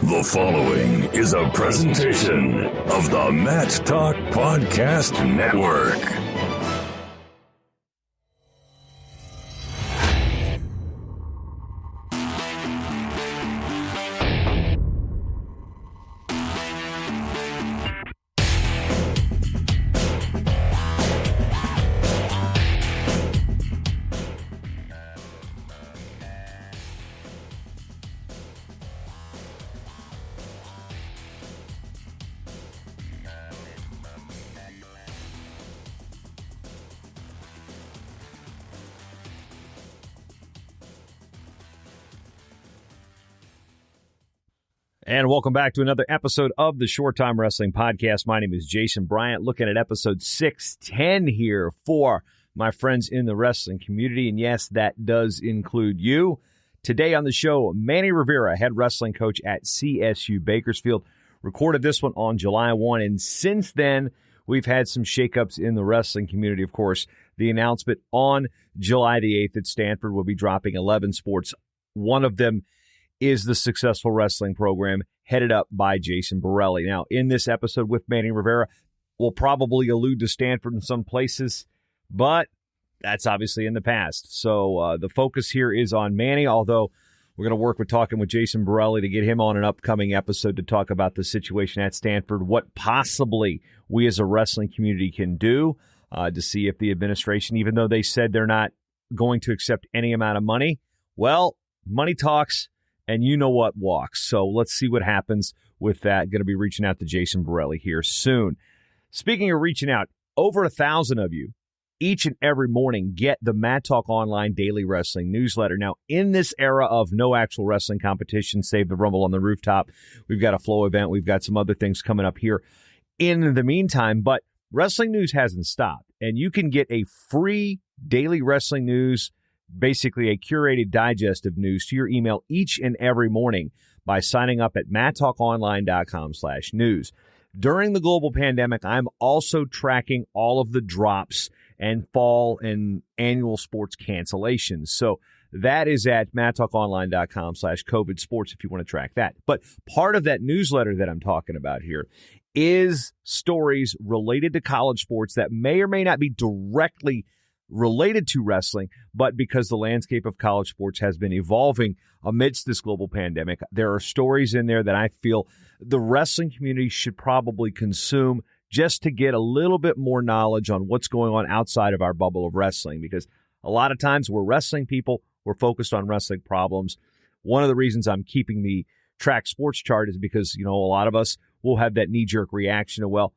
The following is a presentation of the Matt Talk Podcast Network. And welcome back to another episode of the Short Time Wrestling Podcast. My name is Jason Bryant, looking at episode 610 here for my friends in the wrestling community. And yes, that does include you. Today on the show, Manny Rivera, head wrestling coach at CSU Bakersfield, recorded this one on July 1. And since then, we've had some shakeups in the wrestling community. Of course, the announcement on July the 8th that Stanford will be dropping 11 sports. One of them is the successful wrestling program headed up by Jason Borelli. Now, in this episode with Manny Rivera, we'll probably allude to Stanford in some places, but that's obviously in the past. So the focus here is on Manny, although we're going to work with talking with Jason Borelli to get him on an upcoming episode to talk about the situation at Stanford, what possibly we as a wrestling community can do to see if the administration, even though they said they're not going to accept any amount of money, well, money talks. And you know what walks. So let's see what happens with that. Going to be reaching out to Jason Borelli here soon. Speaking of reaching out, over 1,000 of you each and every morning get the Mad Talk Online Daily Wrestling newsletter. Now, in this era of no actual wrestling competition, save the Rumble on the Rooftop, we've got a Flow event. We've got some other things coming up here in the meantime. But wrestling news hasn't stopped. And you can get a free daily wrestling news, basically a curated digest of news to your email each and every morning by signing up at madtalkonline.com/news. During the global pandemic, I'm also tracking all of the drops and fall and annual sports cancellations. So that is at madtalkonline.com/COVID sports if you want to track that. But part of that newsletter that I'm talking about here is stories related to college sports that may or may not be directly related to wrestling, but because the landscape of college sports has been evolving amidst this global pandemic, there are stories in there that I feel the wrestling community should probably consume just to get a little bit more knowledge on what's going on outside of our bubble of wrestling, because a lot of times we're wrestling people, we're focused on wrestling problems. One of the reasons I'm keeping the track sports chart is because, you know, a lot of us will have that knee-jerk reaction of, well,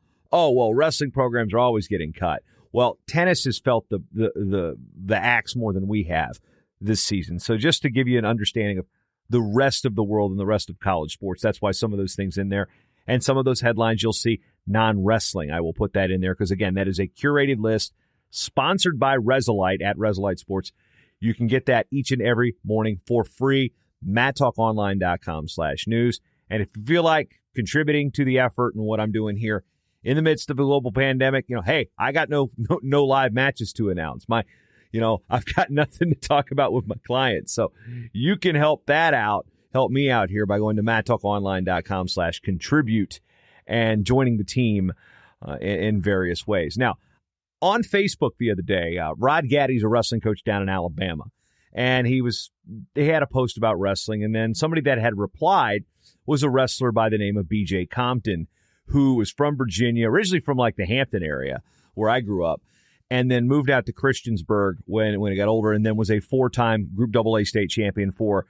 wrestling programs are always getting cut. Well, tennis has felt the axe more than we have this season. So just to give you an understanding of the rest of the world and the rest of college sports, that's why some of those things in there. And some of those headlines you'll see non-wrestling. I will put that in there because, again, that is a curated list sponsored by Resolite at Resolite Sports. You can get that each and every morning for free, madtalkonline.com/news. And if you feel like contributing to the effort and what I'm doing here, in the midst of a global pandemic, you know, hey, I got no live matches to announce. I've got nothing to talk about with my clients. So you can help me out here by going to madtalkonline.com/contribute and joining the team in various ways. Now, on Facebook the other day, Rod Gaddy's a wrestling coach down in Alabama, and they had a post about wrestling, and then somebody that had replied was a wrestler by the name of BJ Compton, who was from Virginia, originally from like the Hampton area where I grew up, and then moved out to Christiansburg when he got older, and then was a 4-time Group AA state champion for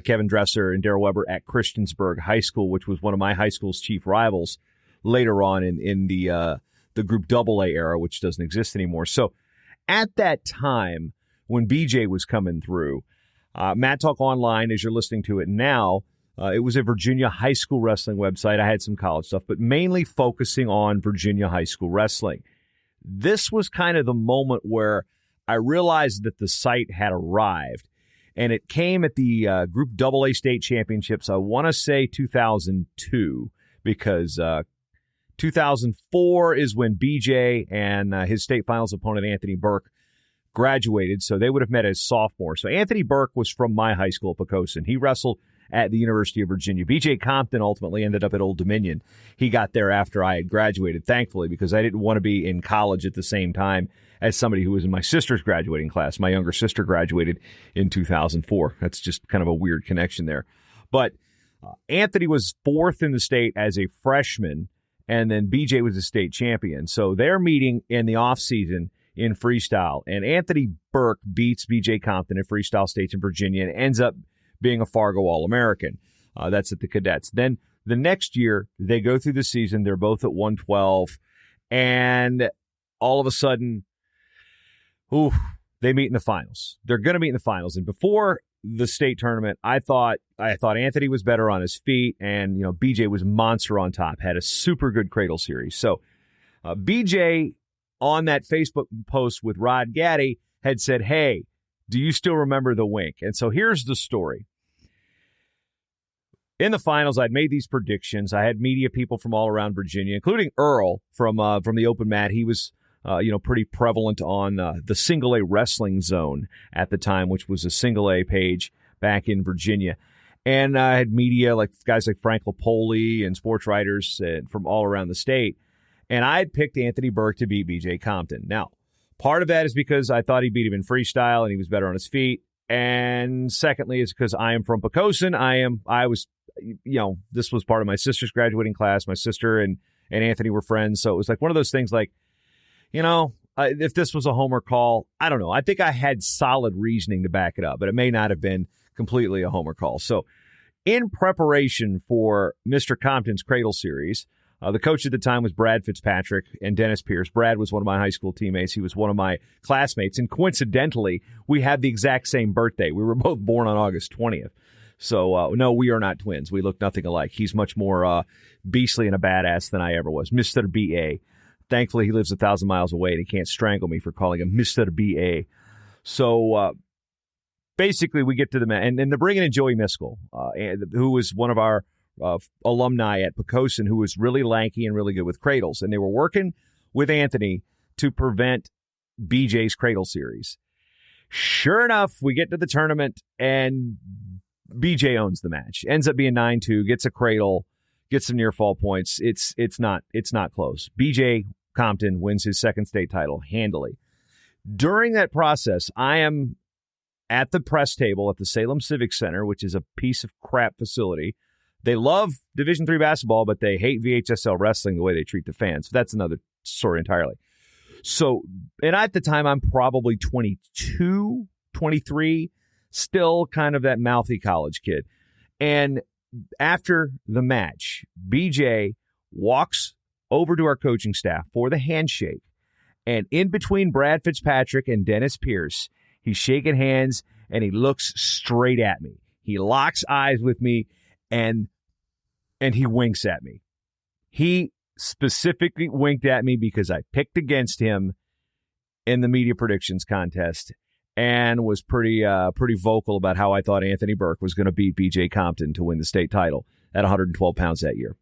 Kevin Dresser and Darrell Weber at Christiansburg High School, which was one of my high school's chief rivals later on in the Group AA era, which doesn't exist anymore. So at that time, when BJ was coming through, Mad Talk Online, as you're listening to it now, it was a Virginia high school wrestling website. I had some college stuff, but mainly focusing on Virginia high school wrestling. This was kind of the moment where I realized that the site had arrived, and it came at the Group AA state championships. I want to say 2002, because 2004 is when BJ and his state finals opponent, Anthony Burke, graduated, so they would have met as sophomores. So Anthony Burke was from my high school at Pocosin. He wrestled at the University of Virginia. B.J. Compton ultimately ended up at Old Dominion. He got there after I had graduated, thankfully, because I didn't want to be in college at the same time as somebody who was in my sister's graduating class. My younger sister graduated in 2004. That's just kind of a weird connection there. But Anthony was fourth in the state as a freshman, and then BJ was a state champion. So they're meeting in the offseason in freestyle, and Anthony Burke beats BJ Compton at freestyle states in Virginia and ends up being a Fargo All-American. That's at the cadets. Then the next year, they go through the season. They're both at 112, and all of a sudden, they meet in the finals. They're going to meet in the finals. And before the state tournament, I thought Anthony was better on his feet, and BJ was monster on top, had a super good cradle series. So BJ on that Facebook post with Rod Gaddy had said, "Hey, do you still remember the wink?" And so here's the story. In the finals, I'd made these predictions. I had media people from all around Virginia, including Earl from the Open Mat. He was pretty prevalent on the Single A Wrestling Zone at the time, which was a Single A page back in Virginia. And I had media like guys like Frank Lapoli and sports writers from all around the state. And I had picked Anthony Burke to beat BJ Compton. Now, part of that is because I thought he beat him in freestyle and he was better on his feet. And secondly, it's because I am from Poquoson. This was part of my sister's graduating class. My sister and Anthony were friends. So it was like one of those things like, if this was a homer call, I don't know. I think I had solid reasoning to back it up, but it may not have been completely a homer call. So in preparation for Mr. Compton's Cradle Series, the coach at the time was Brad Fitzpatrick and Dennis Pierce. Brad was one of my high school teammates. He was one of my classmates. And coincidentally, we had the exact same birthday. We were both born on August 20th. So, no, we are not twins. We look nothing alike. He's much more beastly and a badass than I ever was. Mr. B.A. Thankfully, he lives 1,000 miles away, and he can't strangle me for calling him Mr. B.A. So, basically, we get to the match. And they're bringing in Joey Miskell, who was one of our alumni at Poquoson, who was really lanky and really good with cradles. And they were working with Anthony to prevent BJ's Cradle Series. Sure enough, we get to the tournament, and BJ owns the match. Ends up being 9-2, gets a cradle, gets some near fall points. It's not close. BJ Compton wins his second state title handily. During that process, I am at the press table at the Salem Civic Center, which is a piece of crap facility. They love Division III basketball, but they hate VHSL wrestling the way they treat the fans. So that's another story entirely. So, and at the time, I'm probably 22, 23, still kind of that mouthy college kid. And after the match, BJ walks over to our coaching staff for the handshake. And in between Brad Fitzpatrick and Dennis Pierce, he's shaking hands and he looks straight at me. He locks eyes with me and he winks at me. He specifically winked at me because I picked against him in the media predictions contest and was pretty vocal about how I thought Anthony Burke was going to beat BJ Compton to win the state title at 112 pounds that year.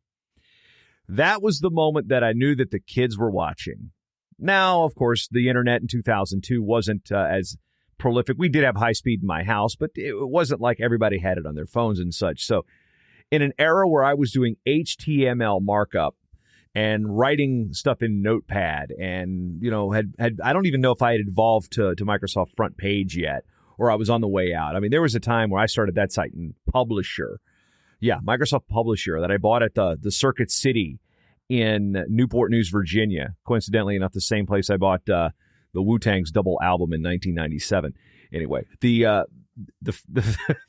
That was the moment that I knew that the kids were watching. Now, of course, the internet in 2002 wasn't as prolific. We did have high speed in my house, but it wasn't like everybody had it on their phones and such. So in an era where I was doing HTML markup and writing stuff in Notepad and, had I don't even know if I had evolved to Microsoft Front Page yet, or I was on the way out. I mean, there was a time where I started that site in Publisher. Yeah, Microsoft Publisher that I bought at the Circuit City in Newport News, Virginia. Coincidentally enough, the same place I bought the Wu-Tang's double album in 1997. Anyway, the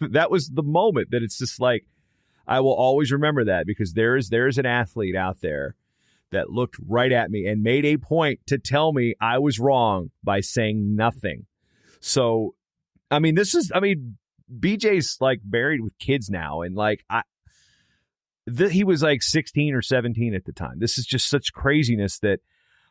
that was the moment that it's just like, I will always remember that because there's an athlete out there that looked right at me and made a point to tell me I was wrong by saying nothing. So, BJ's like married with kids now, and like he was like 16 or 17 at the time. This is just such craziness that,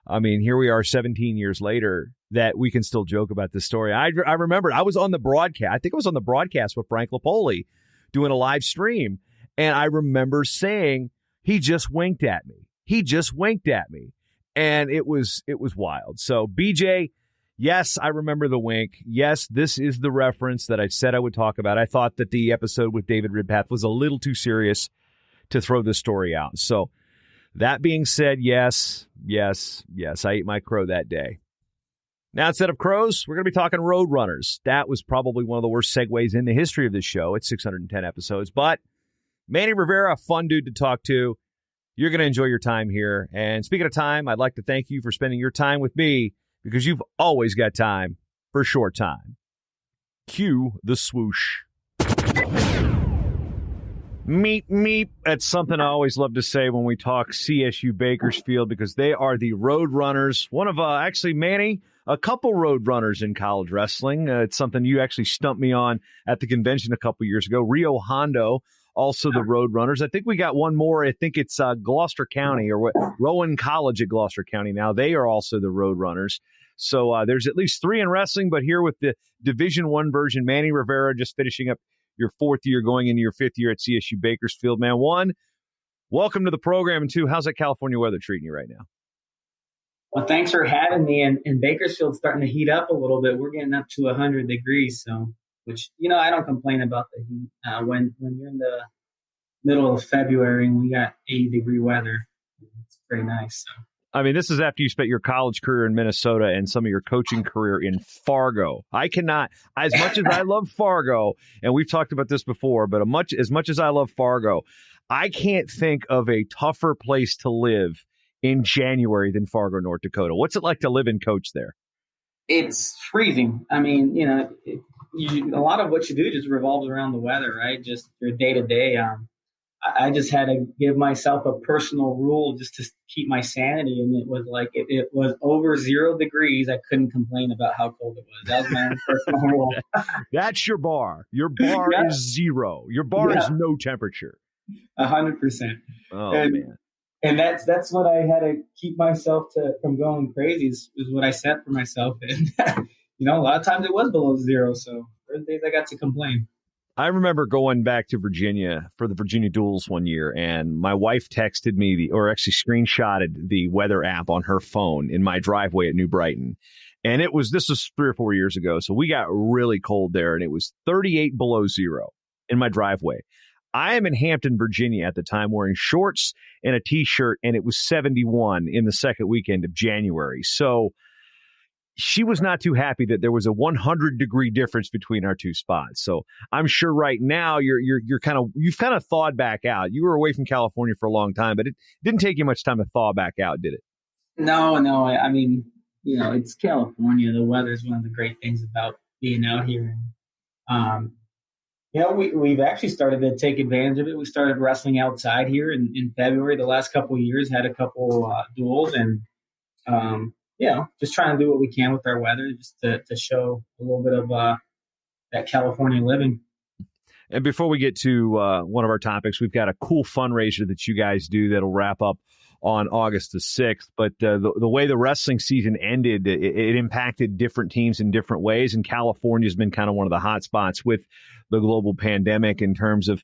here we are 17 years later that we can still joke about this story. I remember I was on the broadcast. I think I was on the broadcast with Frank Lapoli doing a live stream. And I remember saying, he just winked at me. He just winked at me. And it was wild. So BJ, Yes, I remember the wink. Yes, this is the reference that I said I would talk about. I thought that the episode with David Ridpath was a little too serious to throw this story out. So that being said, yes, I ate my crow that day. Now, instead of crows, we're going to be talking Roadrunners. That was probably one of the worst segues in the history of this show. It's 610 episodes. But Manny Rivera, a fun dude to talk to. You're going to enjoy your time here. And speaking of time, I'd like to thank you for spending your time with me because you've always got time for short time. Cue the swoosh. Meep, meep. That's something I always love to say when we talk CSU Bakersfield because they are the Roadrunners. One of, actually, Manny, a couple Roadrunners in college wrestling. It's something you actually stumped me on at the convention a couple years ago. Rio Hondo, also the Roadrunners. I think we got one more. I think it's Gloucester County or Rowan College at Gloucester County now. They are also the Roadrunners. So there's at least 3 in wrestling, but here with the Division I version, Manny Rivera just finishing up your 4th year, going into your 5th year at CSU Bakersfield. Man, 1, welcome to the program, and 2, how's that California weather treating you right now? Well, thanks for having me. And Bakersfield's starting to heat up a little bit. We're getting up to 100 degrees, so which, I don't complain about the heat. When you're in the middle of February and we got 80-degree weather, it's pretty nice. So. I mean, this is after you spent your college career in Minnesota and some of your coaching career in Fargo. I cannot, as much as I love Fargo, and we've talked about this before, but as much as I love Fargo, I can't think of a tougher place to live in January than Fargo, North Dakota. What's it like to live and coach there? It's freezing. I mean, a lot of what you do just revolves around the weather, right? Just your day-to-day. I just had to give myself a personal rule just to keep my sanity. And it was like, it was over 0 degrees. I couldn't complain about how cold it was. That was my own personal rule. That's your bar. Your bar is 0. Your bar is no temperature. 100%. Oh, man. And that's what I had to keep myself from going crazy is what I set for myself. And, a lot of times it was below 0. So there's days I got to complain. I remember going back to Virginia for the Virginia Duels one year, and my wife texted me actually screenshotted the weather app on her phone in my driveway at New Brighton. And this was 3 or 4 years ago. So we got really cold there, and it was 38 below 0 in my driveway. I am in Hampton, Virginia at the time wearing shorts and a T-shirt, and it was 71 in the second weekend of January. So she was not too happy that there was a 100-degree difference between our 2 spots. So I'm sure right now you've kind of thawed back out. You were away from California for a long time, but it didn't take you much time to thaw back out, did it? No. I mean, it's California. The weather is one of the great things about being out here. We've actually started to take advantage of it. We started wrestling outside here in February. The last couple of years had a couple duels and. Just trying to do what we can with our weather just to show a little bit of that California living. And before we get to one of our topics, we've got a cool fundraiser that you guys do that'll wrap up on August the 6th. But the way the wrestling season ended, it impacted different teams in different ways. And California has been kind of one of the hot spots with the global pandemic in terms of,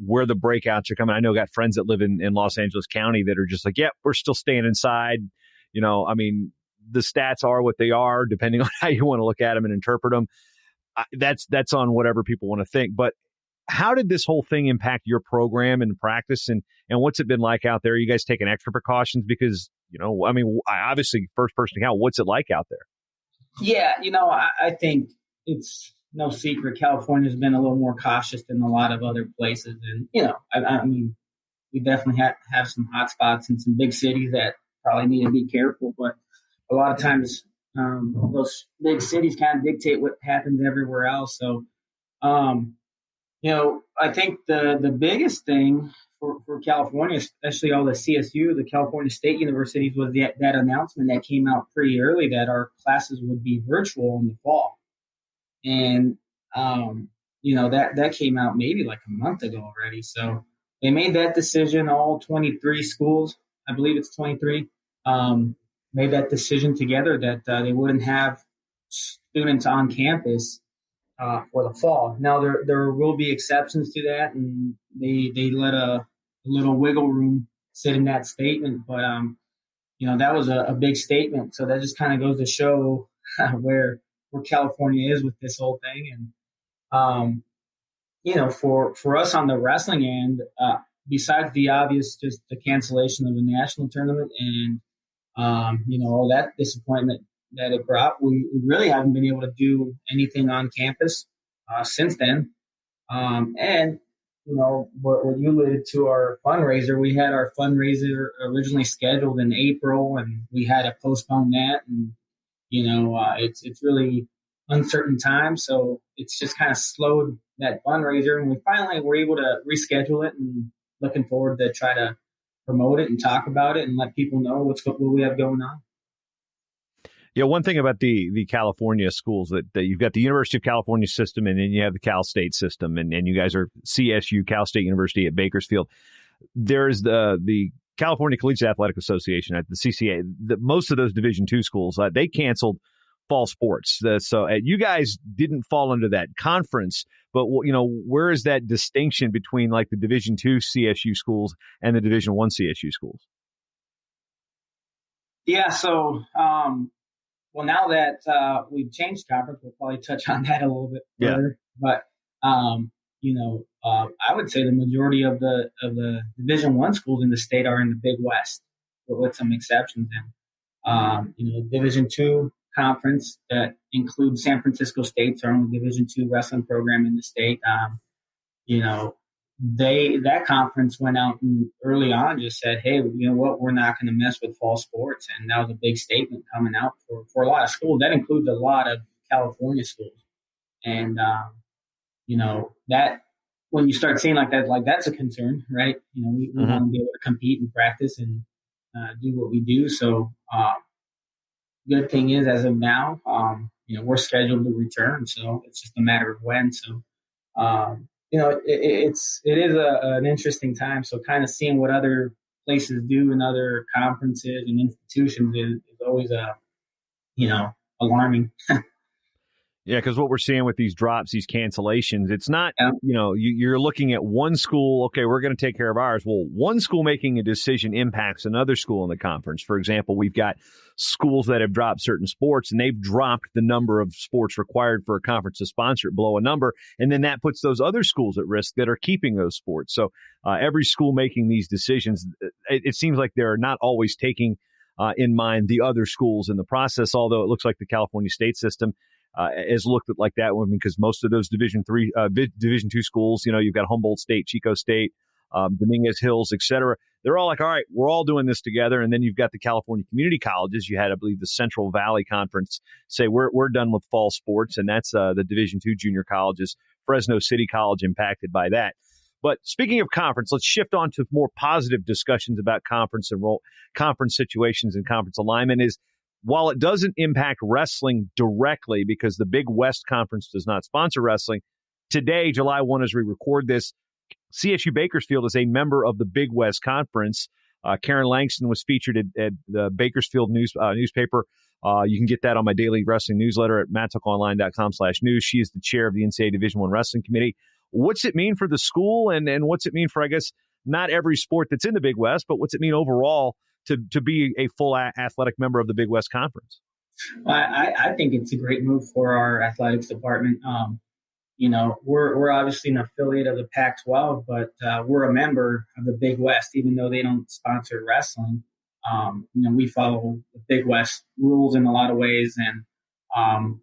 where the breakouts are coming. I know I got friends that live in Los Angeles County that are just like, we're still staying inside. The stats are what they are, depending on how you want to look at them and interpret them. That's on whatever people want to think. But how did this whole thing impact your program and practice, and what's it been like out there? Are you guys taking extra precautions? Because, I obviously first person account, what's it like out there? Yeah, I think it's no secret California's been a little more cautious than a lot of other places. And, I mean, we definitely have some hot spots in some big cities that probably need to be careful, but a lot of times those big cities kind of dictate what happens everywhere else. So, I think the biggest thing for California, especially all the CSU, the California State Universities, was that announcement that came out pretty early that our classes would be virtual in the fall. And, that came out maybe like a month ago already. So they made that decision, all 23 schools, I believe it's 23, made that decision together that they wouldn't have students on campus for the fall. Now, there will be exceptions to that, and they let a little wiggle room sit in that statement. But, that was a big statement. So that just kind of goes to show where California is with this whole thing. And for us on the wrestling end, besides the obvious, just the cancellation of the national tournament and all that disappointment that it brought, we really haven't been able to do anything on campus since then. And what you alluded to, our fundraiser, we had our fundraiser originally scheduled in April, and we had to postpone that. And it's really uncertain time, so it's just kind of slowed that fundraiser. And we finally were able to reschedule it, and looking forward to try to promote it and talk about it and let people know what we have going on. Yeah, one thing about the California schools that you've got the University of California system, and then you have the Cal State system, and you guys are CSU, Cal State University at Bakersfield. There's the California Collegiate Athletic Association at the CCA. Most of those Division II schools, they canceled fall sports. So you guys didn't fall under that conference, but where is that distinction between like the Division II CSU schools and the Division I CSU schools? Yeah, so well, now that we've changed conference, we'll probably touch on that a little bit further. Yeah. But I would say the majority of the Division I schools in the state are in the Big West, with some exceptions. And Division II conference that includes San Francisco State's own Division II wrestling program in the state. That conference went out and early on just said, hey, you know what, we're not going to mess with fall sports. And that was a big statement coming out for a lot of schools. That includes a lot of California schools. And, that when you start seeing like that, like that's a concern, right? We want to be able to compete and practice and do what we do. So good thing is, as of now, we're scheduled to return. So it's just a matter of when. So, it is an interesting time. So kind of seeing what other places do in other conferences and institutions is always alarming. Yeah, because what we're seeing with these drops, these cancellations, it's not, you're looking at one school, okay, we're going to take care of ours. Well, one school making a decision impacts another school in the conference. For example, we've got schools that have dropped certain sports, and they've dropped the number of sports required for a conference to sponsor it below a number, and then that puts those other schools at risk that are keeping those sports. So every school making these decisions, it seems like they're not always taking in mind the other schools in the process, although it looks like the California state system has looked at like that one, because most of those Division II schools, you've got Humboldt State, Chico State, Dominguez Hills, et cetera. They're all like, all right, we're all doing this together. And then you've got the California community colleges. You had, I believe, the Central Valley Conference say we're done with fall sports, and that's the Division II junior colleges. Fresno City College impacted by that. But speaking of conference, let's shift on to more positive discussions about conference situations and conference alignment. While it doesn't impact wrestling directly because the Big West Conference does not sponsor wrestling, today, July 1, as we record this, CSU Bakersfield is a member of the Big West Conference. Karen Langston was featured at the Bakersfield newspaper. You can get that on my daily wrestling newsletter at mattalkonline.com/news. She is the chair of the NCAA Division I Wrestling Committee. What's it mean for the school, and what's it mean for, I guess, not every sport that's in the Big West, but what's it mean overall to be a full athletic member of the Big West Conference? I think it's a great move for our athletics department. We're obviously an affiliate of the Pac-12, but we're a member of the Big West, even though they don't sponsor wrestling. We follow the Big West rules in a lot of ways, and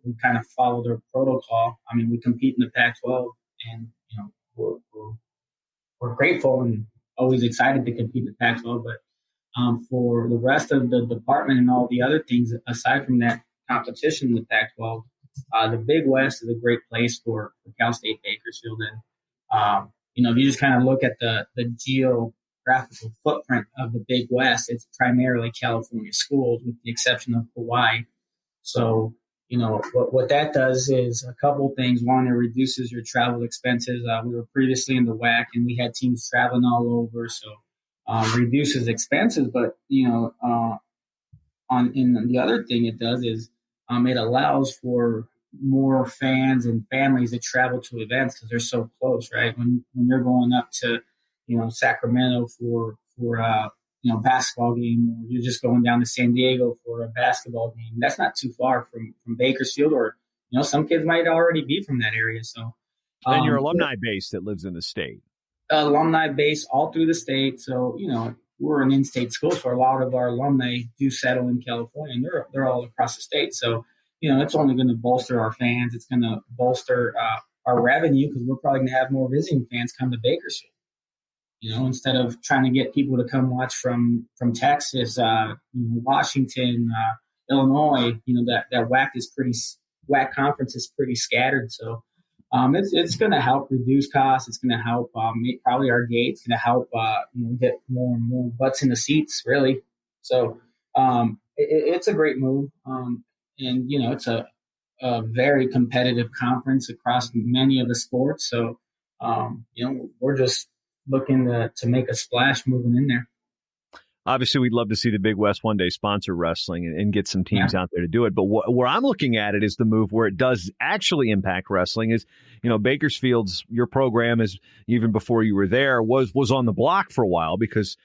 we kind of follow their protocol. I mean, we compete in the Pac-12, and we're grateful and always excited to compete in the Pac-12, but for the rest of the department and all the other things, aside from that competition in the Pac-12, the Big West is a great place for Cal State Bakersfield. And, if you just kind of look at the geographical footprint of the Big West, it's primarily California schools with the exception of Hawaii. So, what that does is a couple of things. One, it reduces your travel expenses. We were previously in the WAC, and we had teams traveling all over, so reduces expenses. But the other thing it does is it allows for more fans and families that travel to events because they're so close, right? When you're going up to Sacramento for basketball game, or you're just going down to San Diego for a basketball game. That's not too far from Bakersfield, or some kids might already be from that area. So, and your alumni base that lives in the state, alumni base all through the state. So we're an in-state school, so a lot of our alumni do settle in California, and they're all across the state. So it's only going to bolster our fans. It's going to bolster our revenue, because we're probably going to have more visiting fans come to Bakersfield. Instead of trying to get people to come watch from Texas, Washington, Illinois, that WAC conference is pretty scattered. So it's going to help reduce costs. It's going to help probably our gate. It's going to help get more and more butts in the seats, really. So it's a great move, and it's a very competitive conference across many of the sports. So we're just looking to make a splash moving in there. Obviously, we'd love to see the Big West one day sponsor wrestling and get some teams out there to do it. But where I'm looking at it is the move where it does actually impact wrestling is, Bakersfield's, your program is, even before you were there, was on the block for a while because,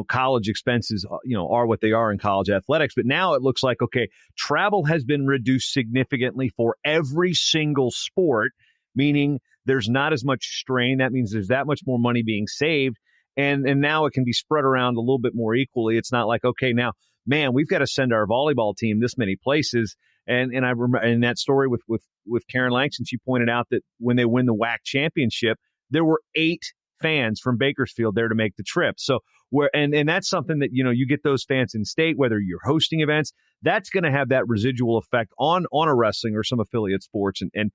college expenses, are what they are in college athletics. But now it looks like, okay, travel has been reduced significantly for every single sport, meaning there's not as much strain. That means there's that much more money being saved. And now it can be spread around a little bit more equally. It's not like, okay, now, man, we've got to send our volleyball team this many places. And I remember in that story with Karen Langston, she pointed out that when they win the WAC championship, there were 8 fans from Bakersfield there to make the trip. So and that's something that, you get those fans in state, whether you're hosting events, that's going to have that residual effect on a wrestling or some affiliate sports. And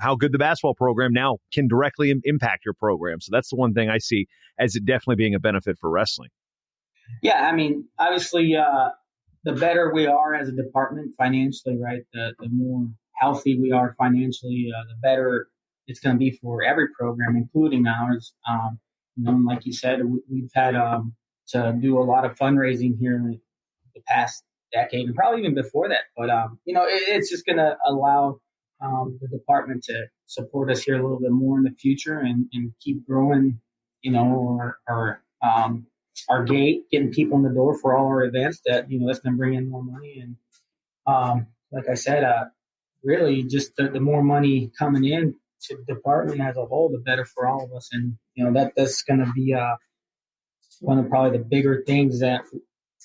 how good the basketball program now can directly impact your program. So that's the one thing I see as it definitely being a benefit for wrestling. Yeah. I mean, obviously, the better we are as a department financially, right? The more healthy we are financially, the better it's going to be for every program, including ours. Like you said, we've had to do a lot of fundraising here in the past decade, and probably even before that. But it's just going to allow the department to support us here a little bit more in the future and keep growing. Our gate, getting people in the door for all our events. That's going to bring in more money. And like I said, really just the more money coming in to the department as a whole, the better for all of us. And that's going to be one of probably the bigger things that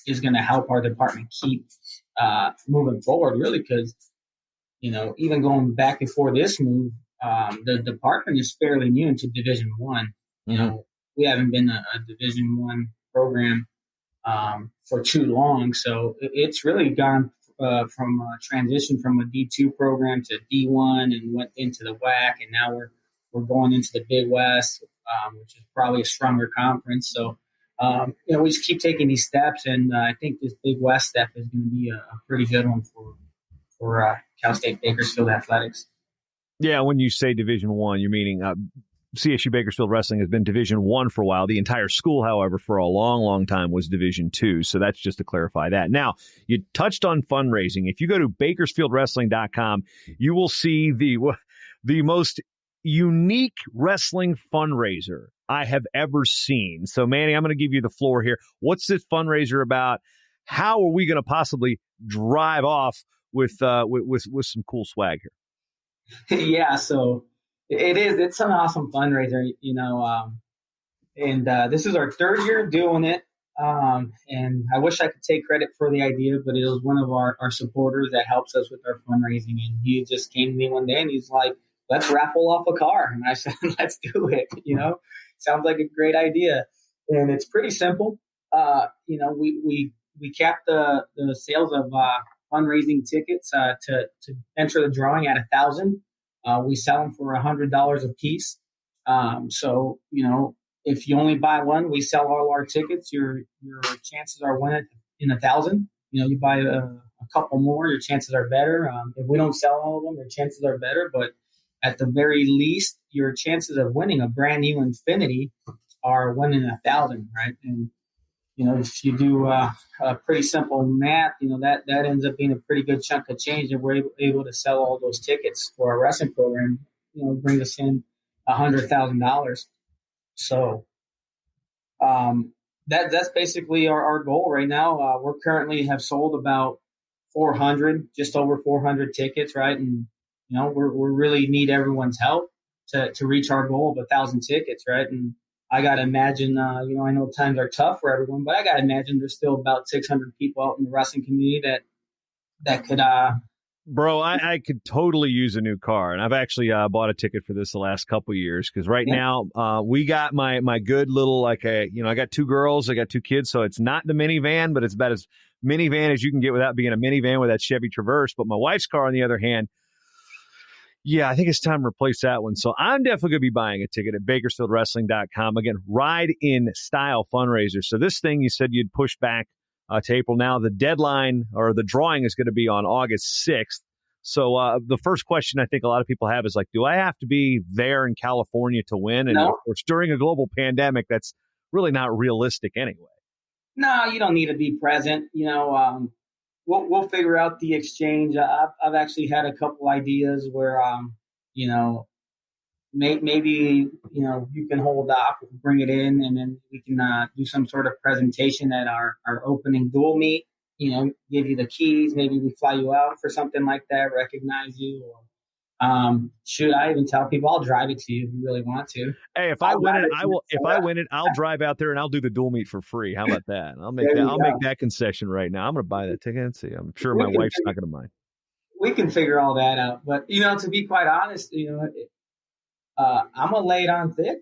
is going to help our department keep moving forward, really, because even going back before this move, the department is fairly new into Division One. We haven't been a Division One program for too long, so it's really gone from a transition from a D2 program to D1 and went into the WAC, and now we're going into the Big West, which is probably a stronger conference. So we just keep taking these steps, and I think this Big West step is going to be a pretty good one for Cal State Bakersfield athletics. Yeah, when you say Division One, you're meaning CSU Bakersfield Wrestling has been Division One for a while. The entire school, however, for a long, long time was Division Two. So that's just to clarify that. Now, you touched on fundraising. If you go to BakersfieldWrestling.com, you will see the most unique wrestling fundraiser I have ever seen. So, Manny, I'm going to give you the floor here. What's this fundraiser about? How are we going to possibly drive off with some cool swag here? Yeah, so it's an awesome fundraiser, and this is our 3rd year doing it. And I wish I could take credit for the idea, but it was one of our supporters that helps us with our fundraising. And he just came to me one day and he's like, let's raffle off a car. And I said, let's do it. Sounds like a great idea. And it's pretty simple. We capped the sales of fundraising tickets to enter the drawing at 1,000. We sell them for $100 a piece. So if you only buy one, we sell all our tickets. Your chances are winning in 1,000. You buy a couple more, your chances are better. If we don't sell all of them, your chances are better. But at the very least, your chances of winning a brand new Infiniti are winning 1,000, right? And if you do a pretty simple math, that ends up being a pretty good chunk of change. And we're able to sell all those tickets for our wrestling program, brings us in $100,000. So That's basically our goal right now. We're currently have sold about 400, just over 400 tickets, right? And we really need everyone's help to reach our goal of 1,000 tickets, right? And I got to imagine, I know times are tough for everyone, but I got to imagine there's still about 600 people out in the wrestling community that could. Bro, I could totally use a new car, and I've actually bought a ticket for this the last couple of years because right now we got my good little I got 2 girls, I got 2 kids, so it's not the minivan, but it's about as minivan as you can get without being a minivan with that Chevy Traverse. But my wife's car, on the other hand, yeah, I think it's time to replace that one. So I'm definitely going to be buying a ticket at BakersfieldWrestling.com. Again, Ride in Style fundraiser. So this thing you said you'd push back to April. Now the deadline or the drawing is going to be on August 6th. So the first question I think a lot of people have is like, do I have to be there in California to win? And No. of course, during a global pandemic, that's really not realistic anyway. No, you don't need to be present. We'll figure out the exchange. I've actually had a couple ideas where, maybe you can hold off, bring it in, and then we can do some sort of presentation at our opening dual meet. Give you the keys. Maybe we fly you out for something like that. Recognize you, or should I even tell people I'll drive it to you if you really want to? Hey, if I win it, I will. If I win it, I'll drive out there and I'll do the dual meet for free. How about that? I'll make that. I'll make that concession right now. I'm going to buy that ticket and see. I'm sure my wife's not going to mind. We can figure all that out. But to be quite honest, I'm gonna lay it on thick.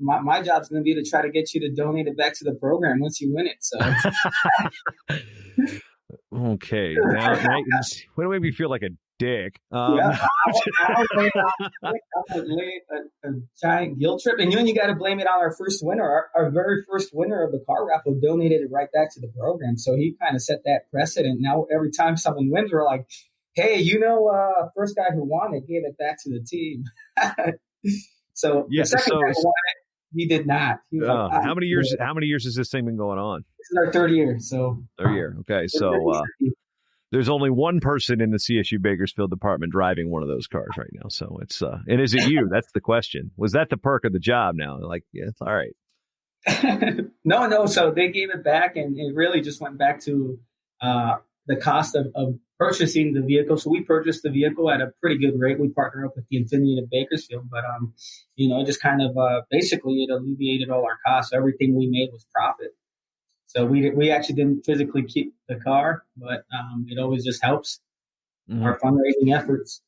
My job's gonna be to try to get you to donate it back to the program once you win it. So, okay, now what do make me feel like a dick? I'll lay a giant guilt trip, and you got to blame it on our first winner. Our very first winner of the car raffle donated it right back to the program. So he kind of set that precedent. Now every time someone wins, we're like, hey, first guy who won it gave it back to the team. So the second guy won it, he did not. He was like, how many years? How many years has this thing been going on? This is our 3rd year. So 3rd year. Okay, so there's only one person in the CSU Bakersfield department driving one of those cars right now. So it's and is it you? That's the question. Was that the perk of the job? Now, like, yeah, it's all right. No. So they gave it back, and it really just went back to the cost of purchasing the vehicle. So we purchased the vehicle at a pretty good rate. We partner up with the Infiniti Bakersfield, but it just kind of basically it alleviated all our costs. Everything we made was profit. So we actually didn't physically keep the car, but it always just helps our fundraising efforts.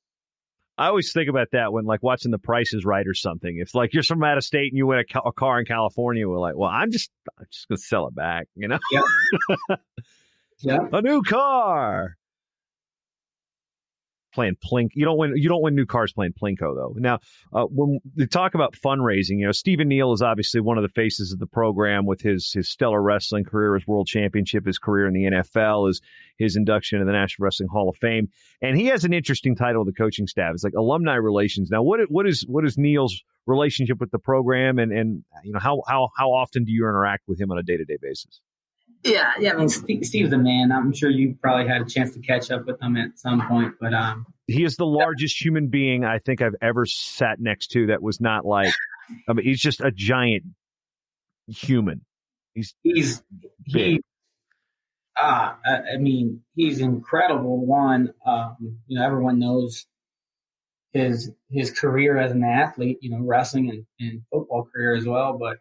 I always think about that when like watching The Price is Right or something. If like you're from out of state and you win a car in California, we're like, well, I'm just gonna sell it back, Yeah. A new car. Playing Plink. You don't win new cars playing Plinko though. Now, when they talk about fundraising, Stephen Neal is obviously one of the faces of the program with his stellar wrestling career, his world championship, his career in the NFL, his induction into the National Wrestling Hall of Fame, and he has an interesting title to the coaching staff. It's like alumni relations. Now, what is Neal's relationship with the program, and how often do you interact with him on a day-to-day basis? Yeah. I mean, Steve's the man. I'm sure you probably had a chance to catch up with him at some point, but he is the largest human being I think I've ever sat next to that was not like. I mean, he's just a giant human. He's big. I mean, he's incredible. One, everyone knows his career as an athlete. Wrestling and football career as well, but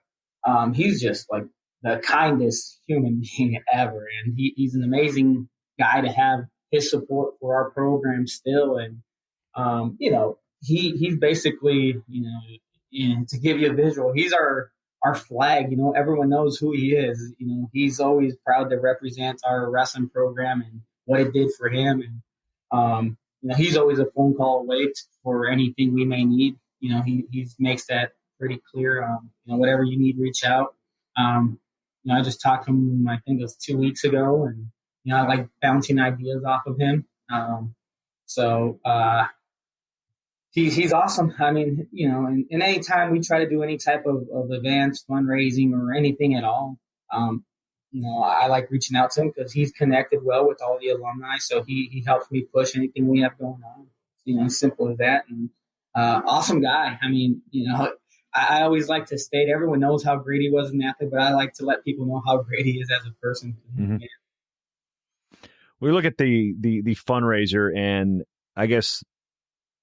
he's just like the kindest human being ever. And he's an amazing guy to have his support for our program still. And, he's basically, to give you a visual, he's our flag. Everyone knows who he is. He's always proud to represent our wrestling program and what it did for him. And, he's always a phone call away for anything we may need. He makes that pretty clear. Whatever you need, reach out. I just talked to him, I think it was 2 weeks ago, and, I like bouncing ideas off of him. He's awesome. I mean, and anytime we try to do any type of advanced fundraising or anything at all, I like reaching out to him because he's connected well with all the alumni. So he helps me push anything we have going on. Simple as that. And awesome guy. I mean, I always like to state everyone knows how great he was as an athlete, but I like to let people know how great he is as a person. Mm-hmm. We look at the fundraiser, and I guess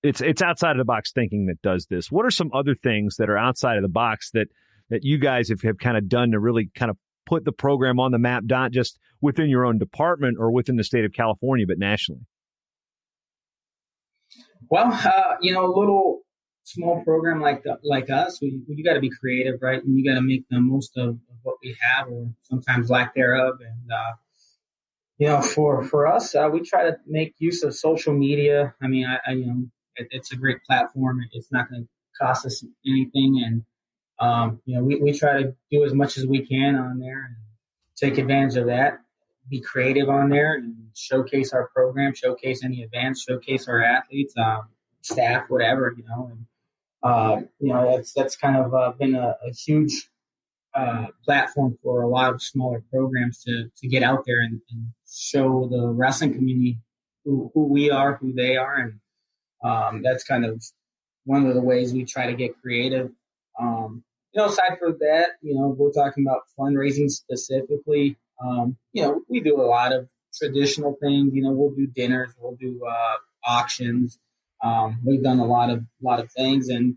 it's outside of the box thinking that does this. What are some other things that are outside of the box that you guys have kind of done to really kind of put the program on the map, not just within your own department or within the state of California, but nationally? Well, a little small program like us, you got to be creative, right? And you got to make the most of what we have, or sometimes lack thereof. And for us, we try to make use of social media. I mean, it's a great platform. It's not going to cost us anything, and we try to do as much as we can on there and take advantage of that. Be creative on there and showcase our program, showcase any events, showcase our athletes, staff, whatever, that's kind of been a huge platform for a lot of smaller programs to get out there and show the wrestling community who we are, who they are. And that's kind of one of the ways we try to get creative. Aside from that, we're talking about fundraising specifically. We do a lot of traditional things. We'll do dinners, we'll do auctions. We've done a lot of things, and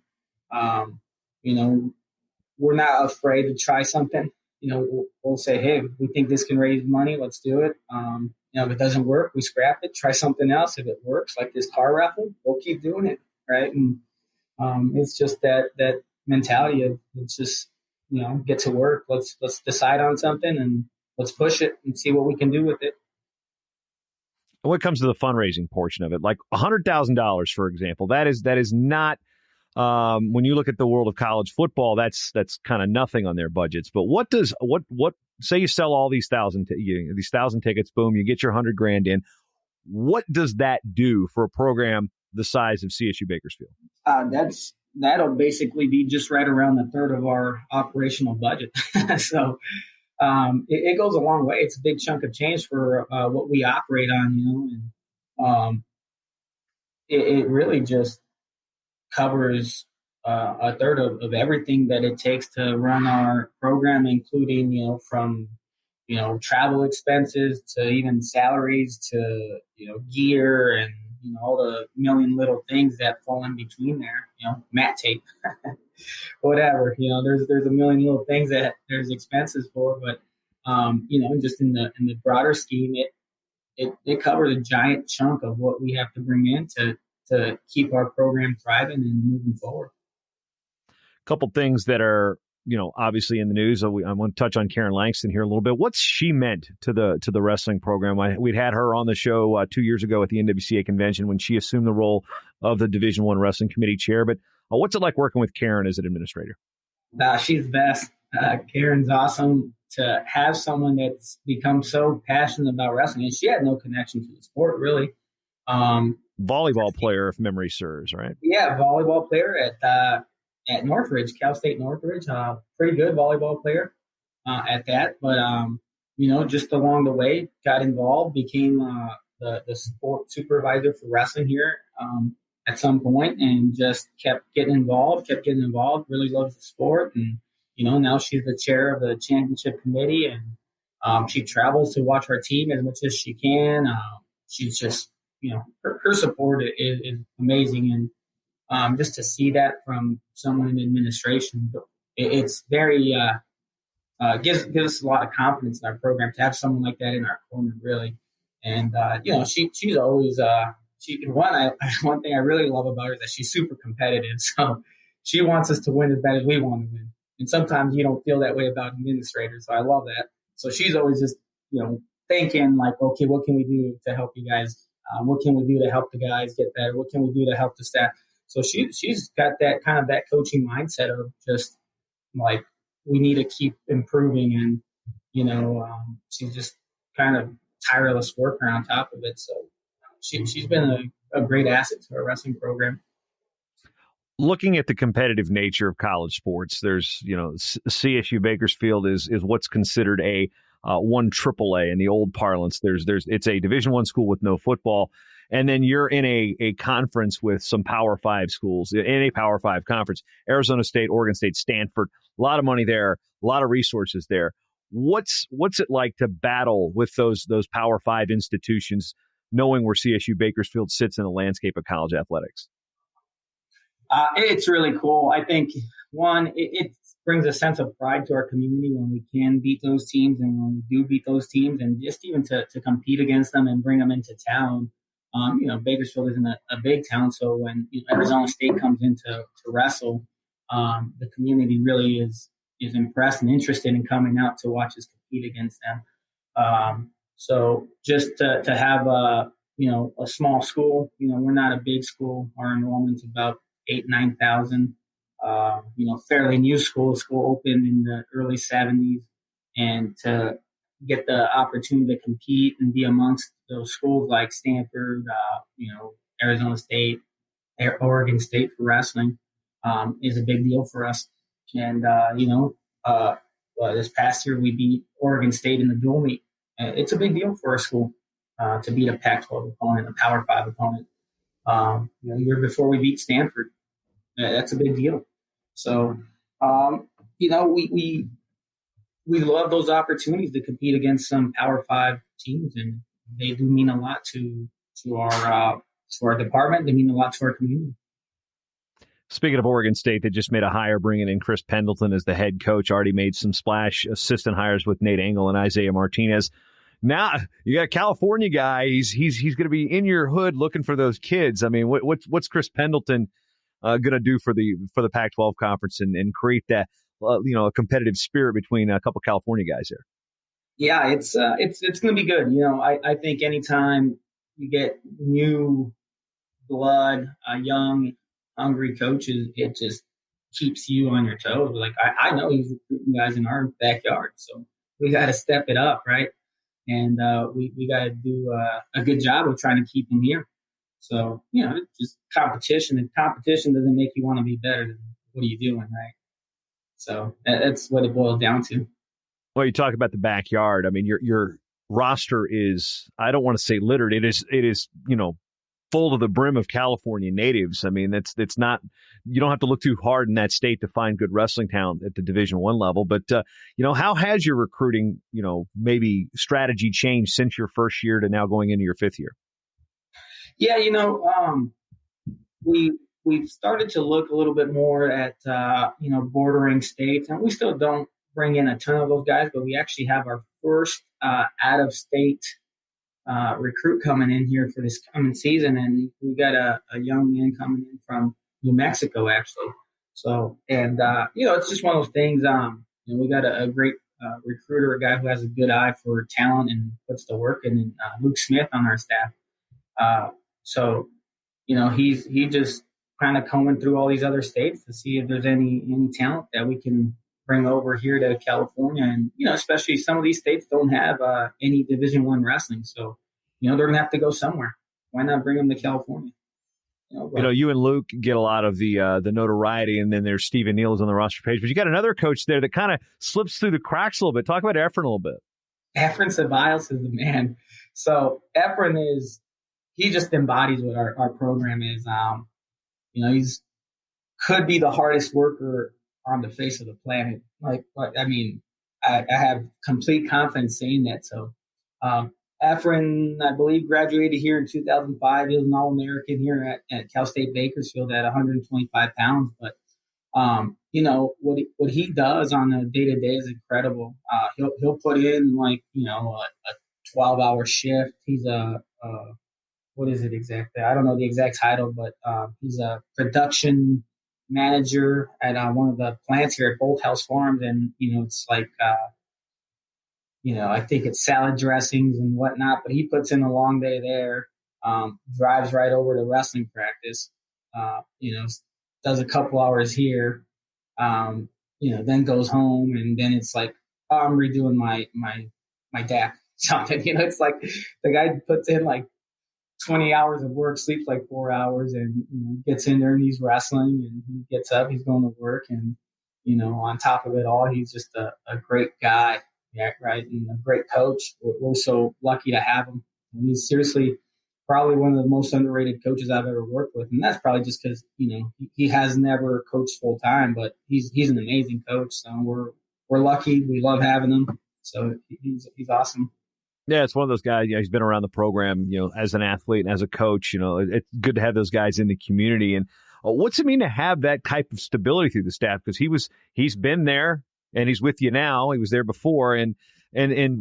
we're not afraid to try something. We'll say, hey, we think this can raise money, let's do it. If it doesn't work, we scrap it, try something else. If it works, like this car raffle, we'll keep doing it, right? And it's just that mentality of let's just get to work. Let's decide on something and let's push it and see what we can do with it. When it comes to the fundraising portion of it, like $100,000, for example, that is not. When you look at the world of college football, that's kind of nothing on their budgets. But what say you sell all these 1,000 tickets, boom, you get your $100,000 in. What does that do for a program the size of CSU Bakersfield? That'll basically be just right around a third of our operational budget. So it goes a long way. It's a big chunk of change for what we operate on, and it really just covers a third of everything that it takes to run our program, including, from, travel expenses to even salaries to, gear and, all the million little things that fall in between there, mat tape, whatever, there's a million little things that there's expenses for, but, just in the broader scheme, it covers a giant chunk of what we have to bring in to keep our program thriving and moving forward. A couple things that are, obviously in the news. I want to touch on Karen Langston here a little bit. What's she meant to the wrestling program? We'd had her on the show 2 years ago at the NWCA convention when she assumed the role of the Division I Wrestling Committee chair. But what's it like working with Karen as an administrator? She's the best. Karen's awesome. To have someone that's become so passionate about wrestling, and she had no connection to the sport, really. Volleyball player, if memory serves, right? Yeah, volleyball player at Northridge, Cal State Northridge. Pretty good volleyball player at that. But, just along the way, got involved, became the sport supervisor for wrestling here at some point, and just kept getting involved, really loves the sport. And, now she's the chair of the championship committee, and she travels to watch our team as much as she can. She's just, her support is amazing. And just to see that from someone in administration, it's very gives us a lot of confidence in our program to have someone like that in our corner, really. And she's always one thing I really love about her is that she's super competitive. So she wants us to win as bad as we want to win. And sometimes you don't feel that way about administrators. So I love that. So she's always just thinking like, okay, what can we do to help you guys? What can we do to help the guys get better? What can we do to help the staff? So she's got that kind of that coaching mindset of just like we need to keep improving, and she's just kind of tireless worker on top of it. So she's been a great asset to our wrestling program. Looking at the competitive nature of college sports, there's CSU Bakersfield is what's considered a 1 AAA in the old parlance. It's a Division I school with no football. and then you're in a conference with some Power 5 schools, in a Power 5 conference, Arizona State, Oregon State, Stanford, a lot of money there, a lot of resources there. What's it like to battle with those Power 5 institutions, knowing where CSU Bakersfield sits in the landscape of college athletics? It's really cool. I think, one, it brings a sense of pride to our community when we can beat those teams and when we do beat those teams, and just even to compete against them and bring them into town. Bakersfield isn't a big town, so when Arizona State comes in to wrestle, the community really is impressed and interested in coming out to watch us compete against them. So just to have a small school, we're not a big school. Our enrollment's about 8,000-9,000. Fairly new school. School opened in the early 70s, and to get the opportunity to compete and be amongst those schools like Stanford, Arizona State, Oregon State for wrestling is a big deal for us. And this past year we beat Oregon State in the dual meet. It's a big deal for our school to beat a Pac-12 opponent, a Power 5 opponent. The year before we beat Stanford. That's a big deal. So, we love those opportunities to compete against some Power 5 teams, and they do mean a lot to our department. They mean a lot to our community. Speaking of Oregon State, they just made a hire bringing in Chris Pendleton as the head coach. Already made some splash assistant hires with Nate Engel and Isaiah Martinez. Now you got a California guy. He's going to be in your hood looking for those kids. I mean, what's Chris Pendleton going to do for the Pac-12 conference and create that a competitive spirit between a couple California guys there? Yeah, it's going to be good. I think anytime you get new blood, young, hungry coaches, it just keeps you on your toes. Like I know he's recruiting guys in our backyard, so we got to step it up, right? And we got to do a good job of trying to keep them here. So it's just competition, and competition doesn't make you want to be better. Than what are you doing, right? So that's what it boils down to. Well, you talk about the backyard. I mean, your roster is, I don't want to say littered. It is full to the brim of California natives. I mean, it's not, you don't have to look too hard in that state to find good wrestling talent at the Division I level. But how has your recruiting, maybe strategy changed since your first year to now going into your fifth year? Yeah, we've started to look a little bit more at bordering states, and we still don't bring in a ton of those guys, but we actually have our first out of state recruit coming in here for this coming season, and we got a young man coming in from New Mexico actually. So, and it's just one of those things. We got a great recruiter, a guy who has a good eye for talent and puts the work in, and Luke Smith on our staff. So, he just kind of combing through all these other states to see if there's any talent that we can bring over here to California. And, especially some of these states don't have any Division I wrestling. So, they're going to have to go somewhere. Why not bring them to California? You and Luke get a lot of the notoriety, and then there's Stephen Neal's on the roster page. But you got another coach there that kind of slips through the cracks a little bit. Talk about Efren a little bit. Efren Ceballos is the man. So Efren he just embodies what our program is. He's could be the hardest worker on the face of the planet. I have complete confidence saying that. So, Efren, I believe, graduated here in 2005. He was an All-American here at Cal State Bakersfield at 125 pounds. But, what he does on a day-to-day is incredible. He'll put in a 12-hour shift. He's what is it exactly? I don't know the exact title, but he's a production manager at one of the plants here at Bolt House Farms. And, it's like, I think it's salad dressings and whatnot, but he puts in a long day there, drives right over to wrestling practice, does a couple hours here, then goes home. And then it's like, oh, I'm redoing my DAC something. It's like the guy puts in like 20 hours of work, sleeps like 4 hours, and gets in there and he's wrestling, and he gets up, he's going to work, and on top of it all, he's just a great guy, yeah, right, and a great coach. We're so lucky to have him. And he's seriously probably one of the most underrated coaches I've ever worked with. And that's probably just because, he has never coached full time, but he's an amazing coach. So we're lucky. We love having him. So he's awesome. Yeah, it's one of those guys, he's been around the program, as an athlete and as a coach. It's good to have those guys in the community. And what's it mean to have that type of stability through the staff? Because he's been there and he's with you now. He was there before. And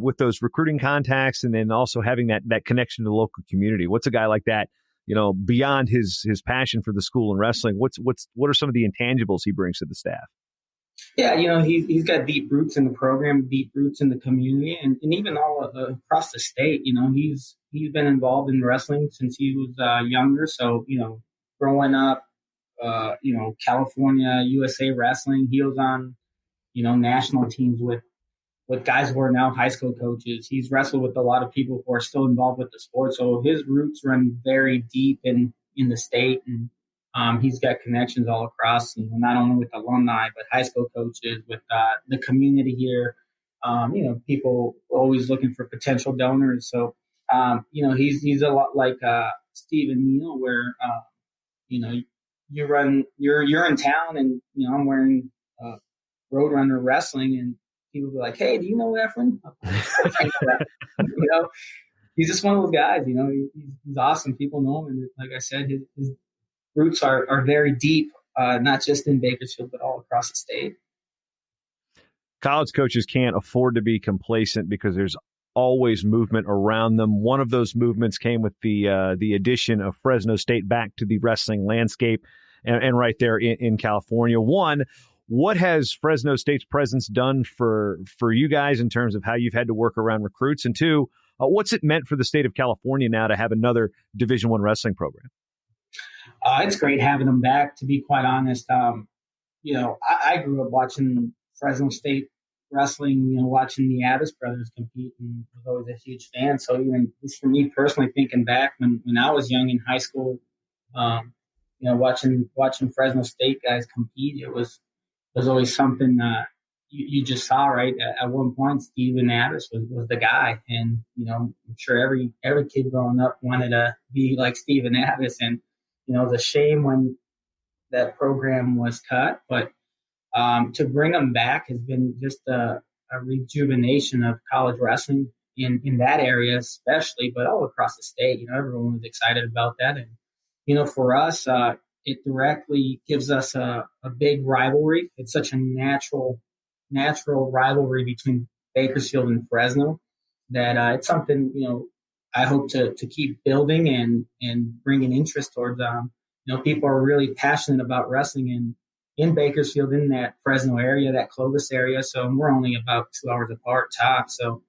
with those recruiting contacts, and then also having that connection to the local community. What's a guy like that, beyond his passion for the school and wrestling? What are some of the intangibles he brings to the staff? Yeah, he's got deep roots in the program, deep roots in the community, and even all across the state. He's been involved in wrestling since he was younger. So growing up, California, USA wrestling, he was on national teams with guys who are now high school coaches. He's wrestled with a lot of people who are still involved with the sport. So his roots run very deep in the state, and he's got connections all across, not only with alumni, but high school coaches, with the community here. People always looking for potential donors. So, he's a lot like Stephen Neal, where, you're in town and, I'm wearing Roadrunner wrestling, and people be like, "Hey, do you know Efren?" He's just one of those guys. He's awesome. People know him, and like I said, his roots are very deep, not just in Bakersfield, but all across the state. College coaches can't afford to be complacent because there's always movement around them. One of those movements came with the addition of Fresno State back to the wrestling landscape, and right there in California. One, what has Fresno State's presence done for you guys in terms of how you've had to work around recruits? And two, what's it meant for the state of California now to have another Division I wrestling program? It's great having them back, to be quite honest. I grew up watching Fresno State wrestling, watching the Addis brothers compete, and was always a huge fan. So even just for me personally, thinking back when I was young in high school, watching Fresno State guys compete, it was always something you just saw, right? At one point, Steven Addis was the guy. And, I'm sure every kid growing up wanted to be like Steven Addis. And, it was a shame when that program was cut. But to bring them back has been just a rejuvenation of college wrestling in that area especially, but all across the state. Everyone was excited about that. And, for us, it directly gives us a big rivalry. It's such a natural rivalry between Bakersfield and Fresno that it's something, I hope to keep building and bringing interest towards. People are really passionate about wrestling in Bakersfield, in that Fresno area, that Clovis area. So we're only about 2 hours apart top. So,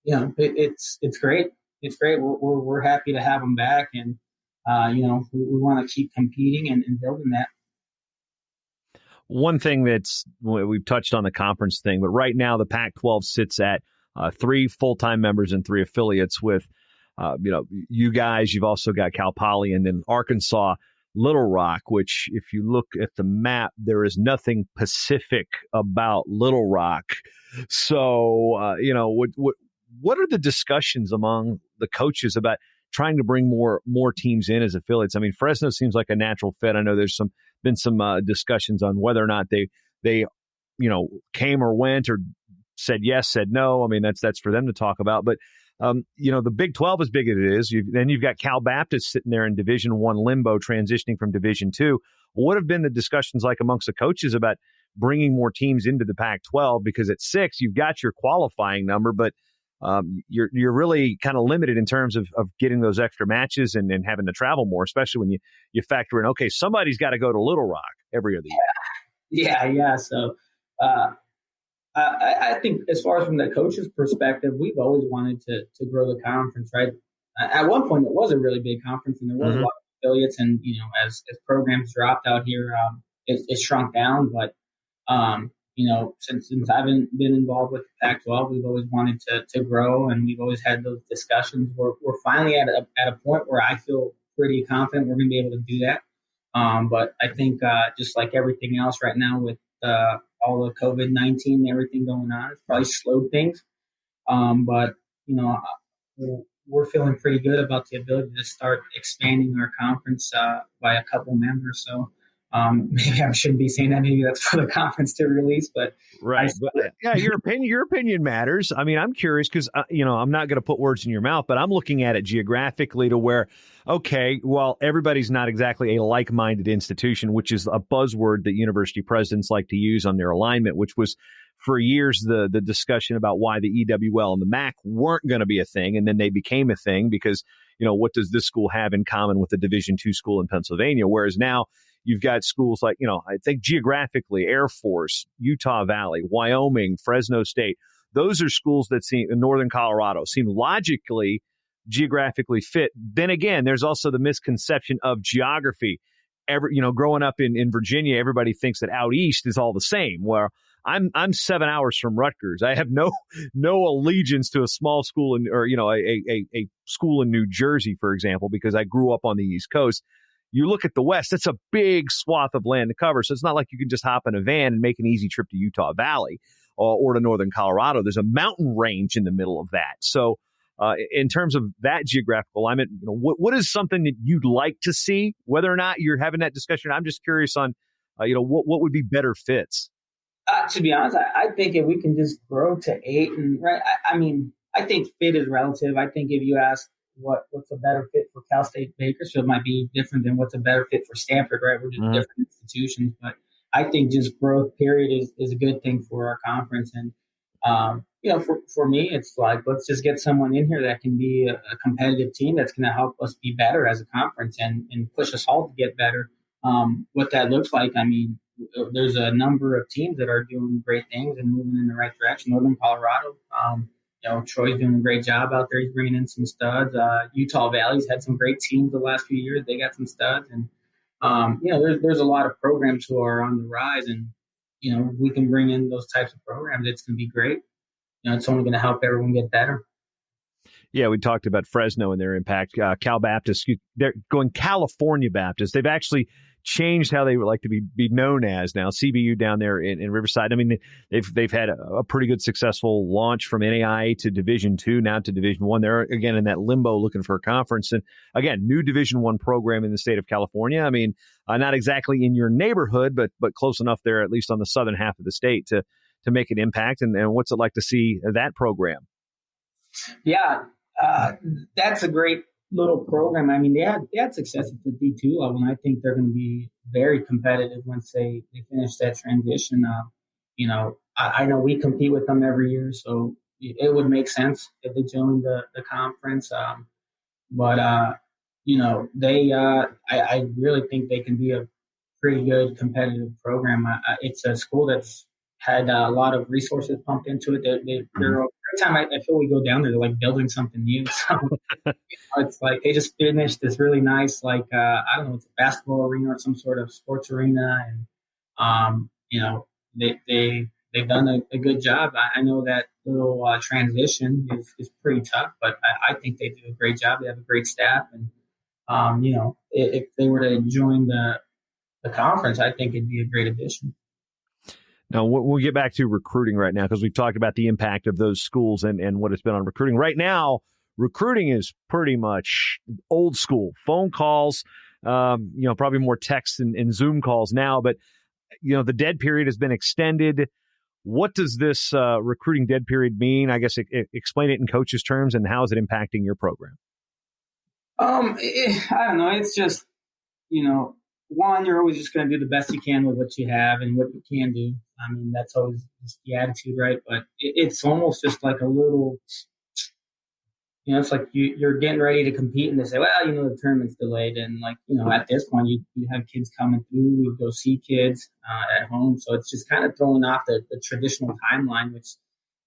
it's great. It's great. We're happy to have them back, and we want to keep competing and building that. One thing we've touched on the conference thing, but right now the Pac-12 sits at 3 full-time members and 3 affiliates with, you guys. You've also got Cal Poly, and then Arkansas, Little Rock, which if you look at the map, there is nothing Pacific about Little Rock. So, what are the discussions among the coaches about trying to bring more teams in as affiliates? I mean, Fresno seems like a natural fit. I know there's been some discussions on whether or not they came or went or said yes, said no. I mean, that's for them to talk about. But the Big 12, as big as it is, then you've got Cal Baptist sitting there in Division I limbo, transitioning from Division II. What have been the discussions like amongst the coaches about bringing more teams into the Pac-12? Because at 6, you've got your qualifying number, but you're really kind of limited in terms of getting those extra matches and having to travel more, especially when you factor in, okay, somebody's got to go to Little Rock every other year. Yeah. So I think as far as from the coach's perspective, we've always wanted to grow the conference, right? At one point, it was a really big conference, and there was a lot of affiliates, and as programs dropped out here, it shrunk down. But since I've been involved with the Pac-12, we've always wanted to grow, and we've always had those discussions. We're finally at a point where I feel pretty confident we're going to be able to do that. But I think just like everything else right now with all the COVID-19 and everything going on, it's probably slowed things. But we're we're feeling pretty good about the ability to start expanding our conference by a couple members. So maybe I shouldn't be saying that. Maybe that's for the conference to release, but right. But, yeah, your opinion matters. I mean, I'm curious because, I'm not going to put words in your mouth, but I'm looking at it geographically to where, okay, well, everybody's not exactly a like-minded institution, which is a buzzword that university presidents like to use on their alignment, which was for years the discussion about why the EWL and the MAC weren't going to be a thing, and then they became a thing because, what does this school have in common with the Division II school in Pennsylvania? Whereas now you've got schools like, I think geographically, Air Force, Utah Valley, Wyoming, Fresno State. Those are schools that seem in northern Colorado seem logically, geographically fit. Then again, there's also the misconception of geography. Growing up in Virginia, everybody thinks that out east is all the same. Where I'm 7 hours from Rutgers. I have no allegiance to a small school or a school in New Jersey, for example, because I grew up on the East Coast. You look at the West, it's a big swath of land to cover. So it's not like you can just hop in a van and make an easy trip to Utah Valley or to northern Colorado. There's a mountain range in the middle of that. So in terms of that geographical alignment, what is something that you'd like to see? Whether or not you're having that discussion, I'm just curious on, what would be better fits? To be honest, I think if we can just grow to 8, and right, I think fit is relative. I think if you ask what's a better fit for Cal State Bakersfield might be different than what's a better fit for Stanford, right? We're just different institutions, but I think just growth period is a good thing for our conference. And, for me, it's like, let's just get someone in here that can be a competitive team that's going to help us be better as a conference and push us all to get better. What that looks like, there's a number of teams that are doing great things and moving in the right direction. Northern Colorado, Troy's doing a great job out there. He's bringing in some studs. Utah Valley's had some great teams the last few years. They got some studs. And, there's a lot of programs who are on the rise. And, we can bring in those types of programs. It's going to be great. It's only going to help everyone get better. Yeah, we talked about Fresno and their impact. Cal Baptist, they're going California Baptist. They've actually changed how they would like to be known as now. CBU down there in Riverside. They've had a pretty good successful launch from NAIA to Division II, now to Division I. They're again in that limbo looking for a conference. And again, new Division I program in the state of California. Not exactly in your neighborhood, but close enough there, at least on the southern half of the state to make an impact. And what's it like to see that program? Yeah, that's a great little program. They had success at the D2 level, and I think they're going to be very competitive once they finish that transition. I know we compete with them every year, so it would make sense if they joined the conference. I really think they can be a pretty good competitive program. It's a school that's had a lot of resources pumped into it. They're every time I feel we go down there, they're like building something new. So it's like they just finished this really nice, it's a basketball arena or some sort of sports arena, and they've done a good job. I know that little transition is pretty tough, but I think they do a great job. They have a great staff, and if they were to join the conference, I think it'd be a great addition. Now, we'll get back to recruiting right now because we've talked about the impact of those schools and what it's been on recruiting. Right now, recruiting is pretty much old school. Phone calls, probably more text and Zoom calls now. But, the dead period has been extended. What does this recruiting dead period mean? I guess explain it in coaches' terms, and how is it impacting your program? I don't know. It's just, one, you're always just going to do the best you can with what you have and what you can do. That's always just the attitude, right? But it's almost just like a little, it's like you're getting ready to compete and they say, well, the tournament's delayed. And at this point, you have kids coming through, you go see kids at home. So it's just kind of throwing off the traditional timeline, which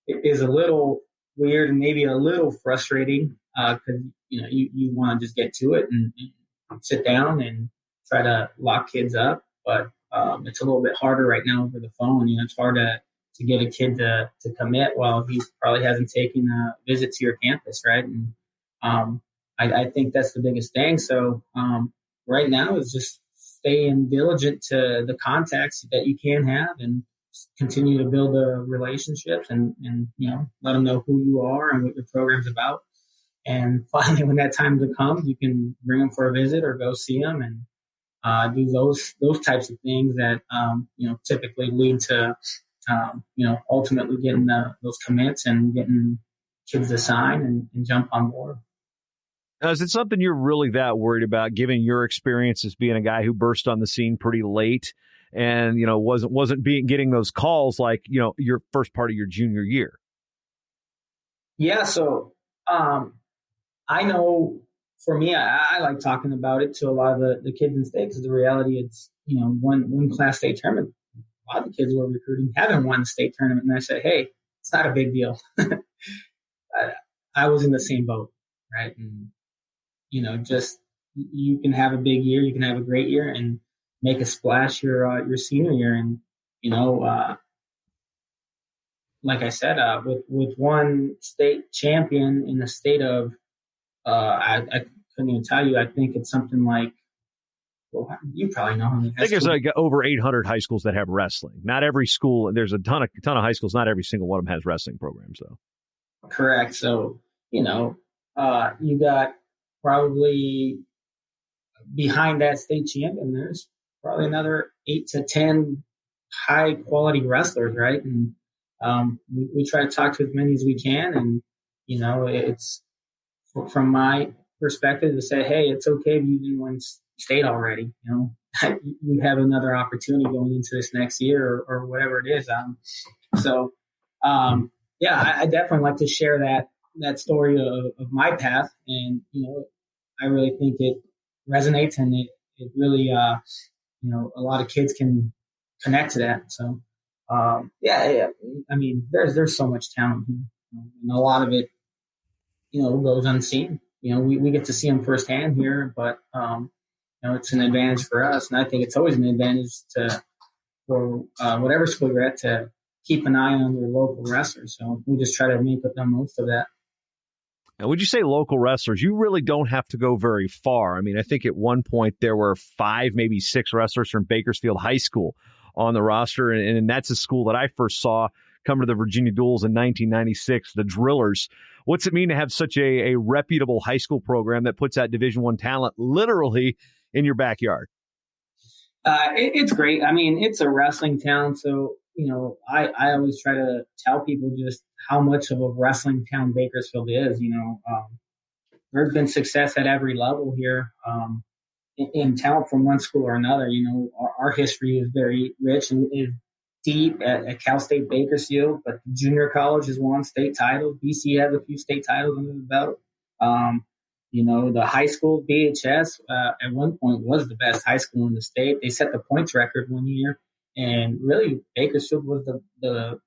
is a little weird and maybe a little frustrating because, you want to just get to it and sit down and try to lock kids up. But it's a little bit harder right now over the phone. It's hard to get a kid to commit while he probably hasn't taken a visit to your campus, right? And I think that's the biggest thing. So right now is just staying diligent to the contacts that you can have and continue to build the relationships and let them know who you are and what your program's about. And finally, when that time comes, you can bring them for a visit or go see them and do those types of things that typically lead to ultimately getting those commits and getting kids to sign and jump on board. Now, is it something you're really that worried about, given your experience as being a guy who burst on the scene pretty late and wasn't getting those calls like your first part of your junior year? Yeah, so I know for me, I like talking about it to a lot of the kids in state because the reality it's one class state tournament. A lot of the kids we're recruiting haven't won the state tournament, and I said, hey, it's not a big deal. I was in the same boat, right? And just you can have a big year, you can have a great year, and make a splash your senior year. And like I said, with one state champion in the state of, I couldn't even tell you. I think it's something like, well, you probably know how many. I think there's like over 800 high schools that have wrestling. Not every school. There's a ton of high schools. Not every single one of them has wrestling programs, though. Correct. So you got probably behind that state champion, there's probably another 8 to 10 high quality wrestlers, right? And we try to talk to as many as we can, and it's from my perspective to say, hey, it's okay if you didn't win state already. You have another opportunity going into this next year or whatever it is. I definitely like to share that story of my path, and I really think it resonates, and it really a lot of kids can connect to that. So I mean, there's so much talent here, and a lot of it goes unseen. We get to see them firsthand here, but it's an advantage for us, and I think it's always an advantage for whatever school you're at to keep an eye on your local wrestlers. So we just try to make the most of that. Now, would you say local wrestlers? You really don't have to go very far. I mean, I think at one point there were 5, maybe 6 wrestlers from Bakersfield High School on the roster, and that's a school that I first saw come to the Virginia Duels in 1996, the Drillers. What's it mean to have such a reputable high school program that puts that Division I talent literally in your backyard? It's great. I mean, it's a wrestling town, so I always try to tell people just how much of a wrestling town Bakersfield is. There's been success at every level here in talent from one school or another. Our history is very rich and is deep at Cal State Bakersfield, but the junior college has won state titles. BC has a few state titles under the belt. The high school, BHS, at one point was the best high school in the state. They set the points record one year, and really Bakersfield was the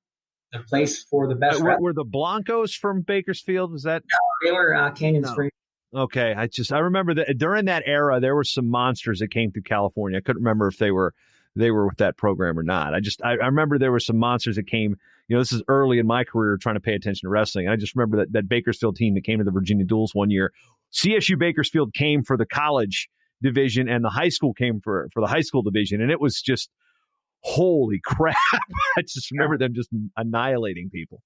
place for the best. Were the Blancos from Bakersfield? Was that? No, they were Canyon Springs. Okay, I remember that during that era there were some monsters that came through California. I couldn't remember if they were with that program or not. I remember there were some monsters that came. This is early in my career trying to pay attention to wrestling. I just remember that Bakersfield team that came to the Virginia Duels one year. CSU Bakersfield came for the college division, and the high school came for the high school division, and it was just holy crap. I just remember them just annihilating people.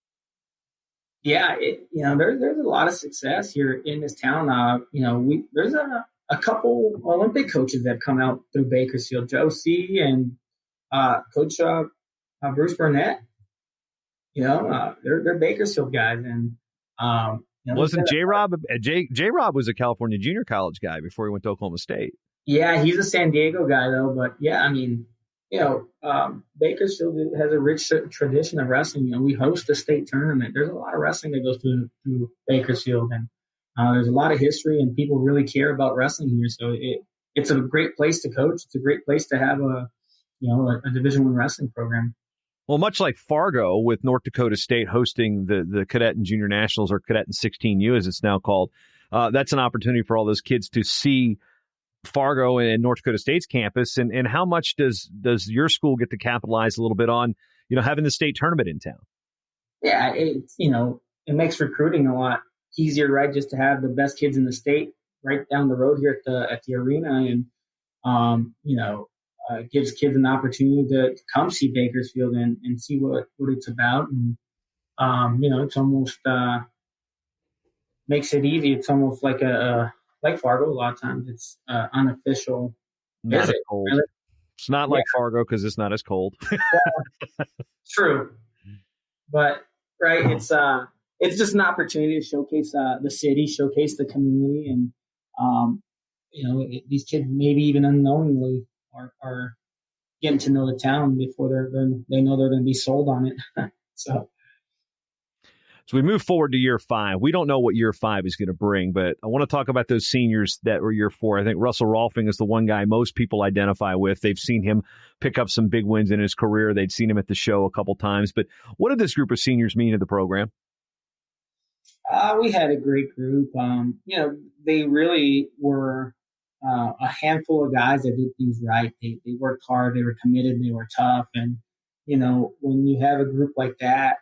Yeah, there's a lot of success here in this town. There's a couple Olympic coaches that come out through Bakersfield, Joe C. and Coach Bruce Burnett. They're Bakersfield guys, and wasn't J-Rob? J-Rob was a California junior college guy before he went to Oklahoma State. Yeah, he's a San Diego guy though. But yeah, I mean, Bakersfield has a rich tradition of wrestling. We host a state tournament. There's a lot of wrestling that goes through Bakersfield, and there's a lot of history, and people really care about wrestling here. So it's a great place to coach. It's a great place to have a Division I wrestling program. Well, much like Fargo, with North Dakota State hosting the Cadet and Junior Nationals, or Cadet and 16U as it's now called, that's an opportunity for all those kids to see Fargo and North Dakota State's campus. And how much does your school get to capitalize a little bit on, having the state tournament in town? Yeah, it makes recruiting a lot easier, right? Just to have the best kids in the state right down the road here at the arena, and gives kids an opportunity to come see Bakersfield and see what it's about. And it's almost makes it easy. It's almost like like Fargo. A lot of times it's unofficial Not as visit. cold. Really. It's not like Fargo because it's not as cold. True, but right, it's just an opportunity to showcase the city, showcase the community, and these kids maybe even unknowingly are getting to know the town before they know they're going to be sold on it. So we move forward to year 5. We don't know what year 5 is going to bring, but I want to talk about those seniors that were year 4. I think Russell Rolfing is the one guy most people identify with. They've seen him pick up some big wins in his career. They'd seen him at the show a couple times. But what did this group of seniors mean to the program? We had a great group. They really were a handful of guys that did things right. They worked hard. They were committed. They were tough. And, when you have a group like that,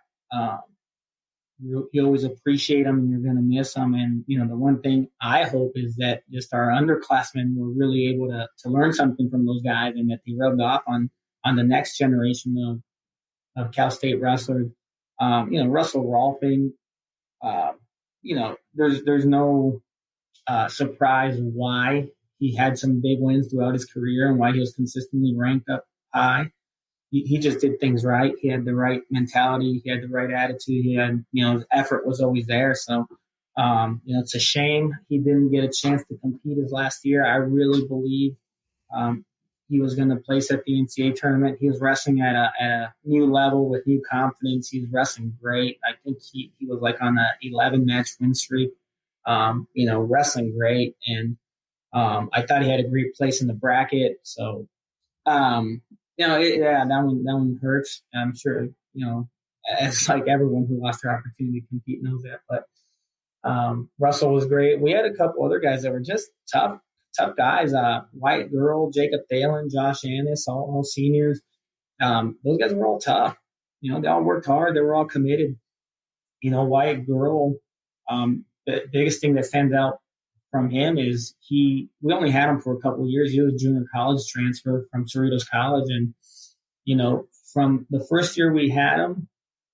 you always appreciate them and you're going to miss them. And, the one thing I hope is that just our underclassmen were really able to learn something from those guys and that they rubbed off on the next generation of Cal State wrestlers. Russell Rolfing, there's no surprise why he had some big wins throughout his career and why he was consistently ranked up high. He just did things right. He had the right mentality. He had the right attitude. He had, his effort was always there. So, it's a shame he didn't get a chance to compete his last year. I really believe he was going to place at the NCAA tournament. He was wrestling at a new level with new confidence. He was wrestling great. I think he was like on a 11-match win streak, wrestling great. And I thought he had a great place in the bracket. So, that one hurts. I'm sure, it's like everyone who lost their opportunity to compete knows that. But Russell was great. We had a couple other guys that were just tough guys. Wyatt Girl, Jacob Thalen, Josh Annis, all seniors. Those guys were all tough. They all worked hard. They were all committed. Wyatt Girl, the biggest thing that stands out from him is we only had him for a couple of years. He was a junior college transfer from Cerritos College. And, from the first year we had him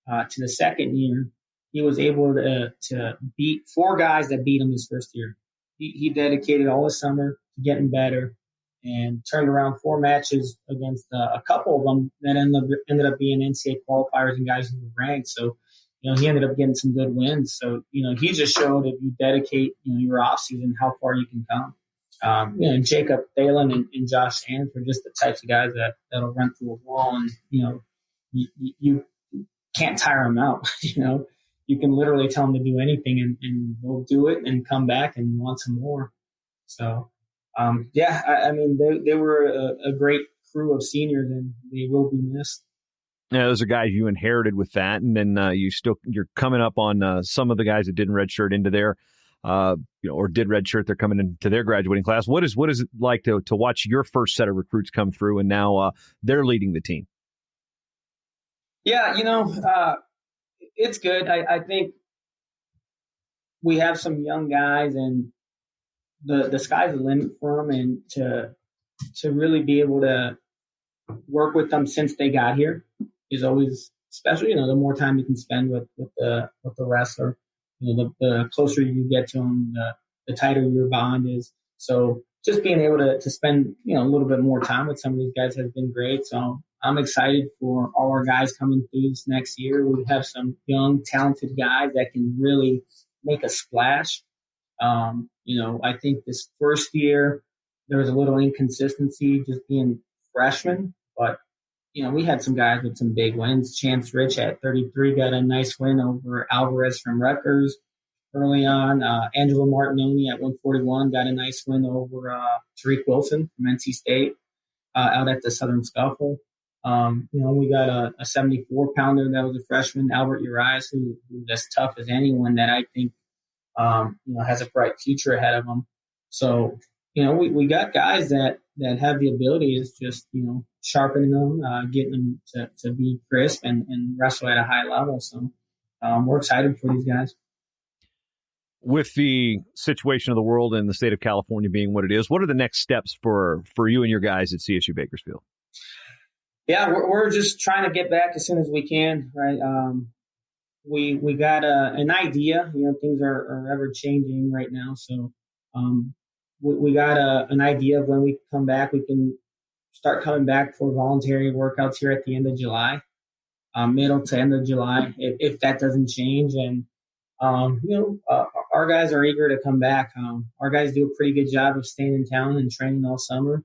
to the second year, he was able to beat 4 guys that beat him his first year. He dedicated all the summer to getting better and turned around 4 matches against a couple of them that ended up being NCAA qualifiers and guys who were ranked. So, he ended up getting some good wins. So, he just showed if you dedicate, your offseason, how far you can come. Jacob Thalen and Josh Annis were just the types of guys that'll run through a wall and, you can't tire them out. You can literally tell them to do anything and they'll do it and come back and want some more. So, they were a great crew of seniors and they will be missed. Yeah, those are guys you inherited with that, and then you're coming up on some of the guys that didn't redshirt into their, or did redshirt. They're coming into their graduating class. What is it like to watch your first set of recruits come through, and now they're leading the team? Yeah, it's good. I think we have some young guys, and the sky's the limit for them, and to really be able to work with them since they got here is always special. The more time you can spend with the wrestler, the closer you get to them, the tighter your bond is. So just being able to spend, a little bit more time with some of these guys has been great. So I'm excited for all our guys coming through this next year. We have some young, talented guys that can really make a splash. I think this first year there was a little inconsistency just being freshmen, but we had some guys with some big wins. Chance Rich at 33 got a nice win over Alvarez from Rutgers early on. Angelo Martinoni at 141 got a nice win over Tariq Wilson from NC State out at the Southern Scuffle. We got a 74-pounder that was a freshman, Albert Urias, who's as tough as anyone that I think has a bright future ahead of him. So, we got guys that have the ability. It's just, sharpening them, getting them to be crisp and wrestle at a high level. So we're excited for these guys. With the situation of the world and the state of California being what it is, what are the next steps for you and your guys at CSU Bakersfield? Yeah, we're just trying to get back as soon as we can, right? we got an idea. Things are ever changing right now, so we got an idea of when we come back. We can start coming back for voluntary workouts here at the end of July, middle to end of July, if that doesn't change. And our guys are eager to come back. Our guys do a pretty good job of staying in town and training all summer.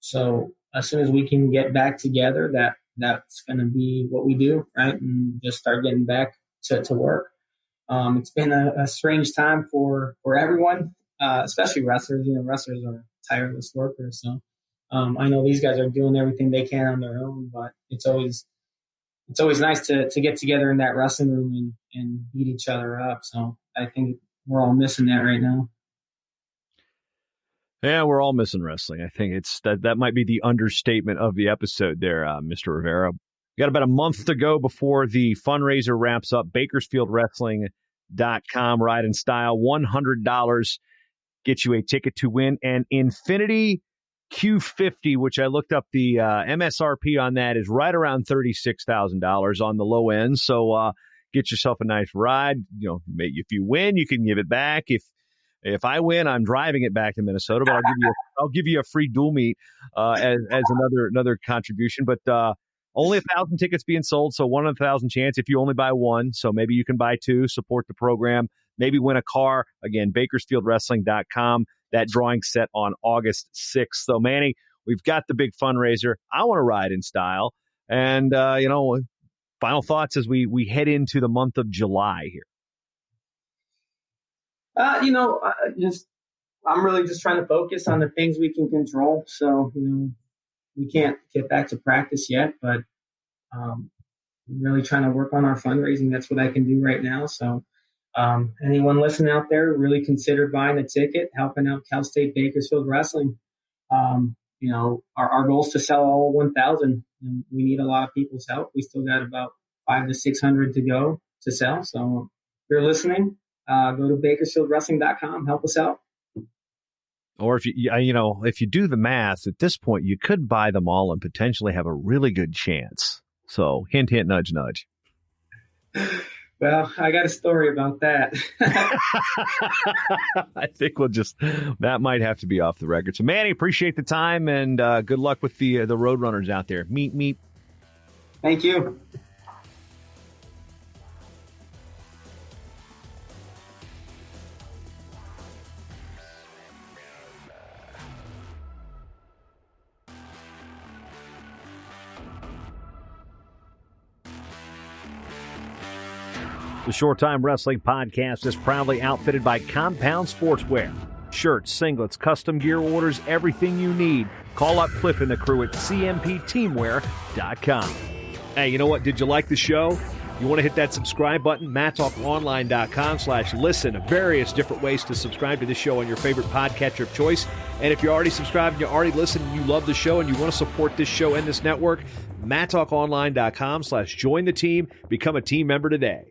So as soon as we can get back together, that's going to be what we do, right? And just start getting back to work. It's been a strange time for everyone, especially wrestlers. Wrestlers are tireless workers. So I know these guys are doing everything they can on their own, but it's always nice to get together in that wrestling room and beat each other up. So I think we're all missing that right now. Yeah, we're all missing wrestling. I think it's that might be the understatement of the episode there, Mr. Rivera. We got about a month to go before the fundraiser wraps up. BakersfieldWrestling.com, Ride in Style, $100 gets you a ticket to win an Infiniti Q50, which I looked up the MSRP on that is right around $36,000 on the low end. So get yourself a nice ride. If you win, you can give it back. If I win, I'm driving it back to Minnesota, but I'll give you a free dual meet as another contribution. But only 1,000 tickets being sold, so 1 in 1,000 chance if you only buy one. So maybe you can buy two, support the program, maybe win a car. Again, BakersfieldWrestling.com. That drawing set on August 6th. So Manny, we've got the big fundraiser. I want to ride in style, and final thoughts as we head into the month of July here. I'm really just trying to focus on the things we can control. So, we can't get back to practice yet, but really trying to work on our fundraising. That's what I can do right now. So, anyone listening out there, really consider buying a ticket, helping out Cal State Bakersfield Wrestling. Our goal is to sell all 1,000, and we need a lot of people's help. We still got about 500 to 600 to go to sell. So, if you're listening, go to BakersfieldWrestling.com. Help us out. Or if you do the math at this point, you could buy them all and potentially have a really good chance. So hint, hint, nudge, nudge. Well, I got a story about that. I think that might have to be off the record. So Manny, appreciate the time and good luck with the Roadrunners out there. Meet. Thank you. The Short Time Wrestling Podcast is proudly outfitted by Compound Sportswear. Shirts, singlets, custom gear orders, everything you need. Call up Cliff and the crew at cmpteamwear.com. Hey, you know what? Did you like the show? You want to hit that subscribe button? MatTalkOnline.com/listen. Various different ways to subscribe to this show on your favorite podcatcher of choice. And if you're already subscribed and you already listen and you love the show and you want to support this show and this network, MatTalkOnline.com/join the team. Become a team member today.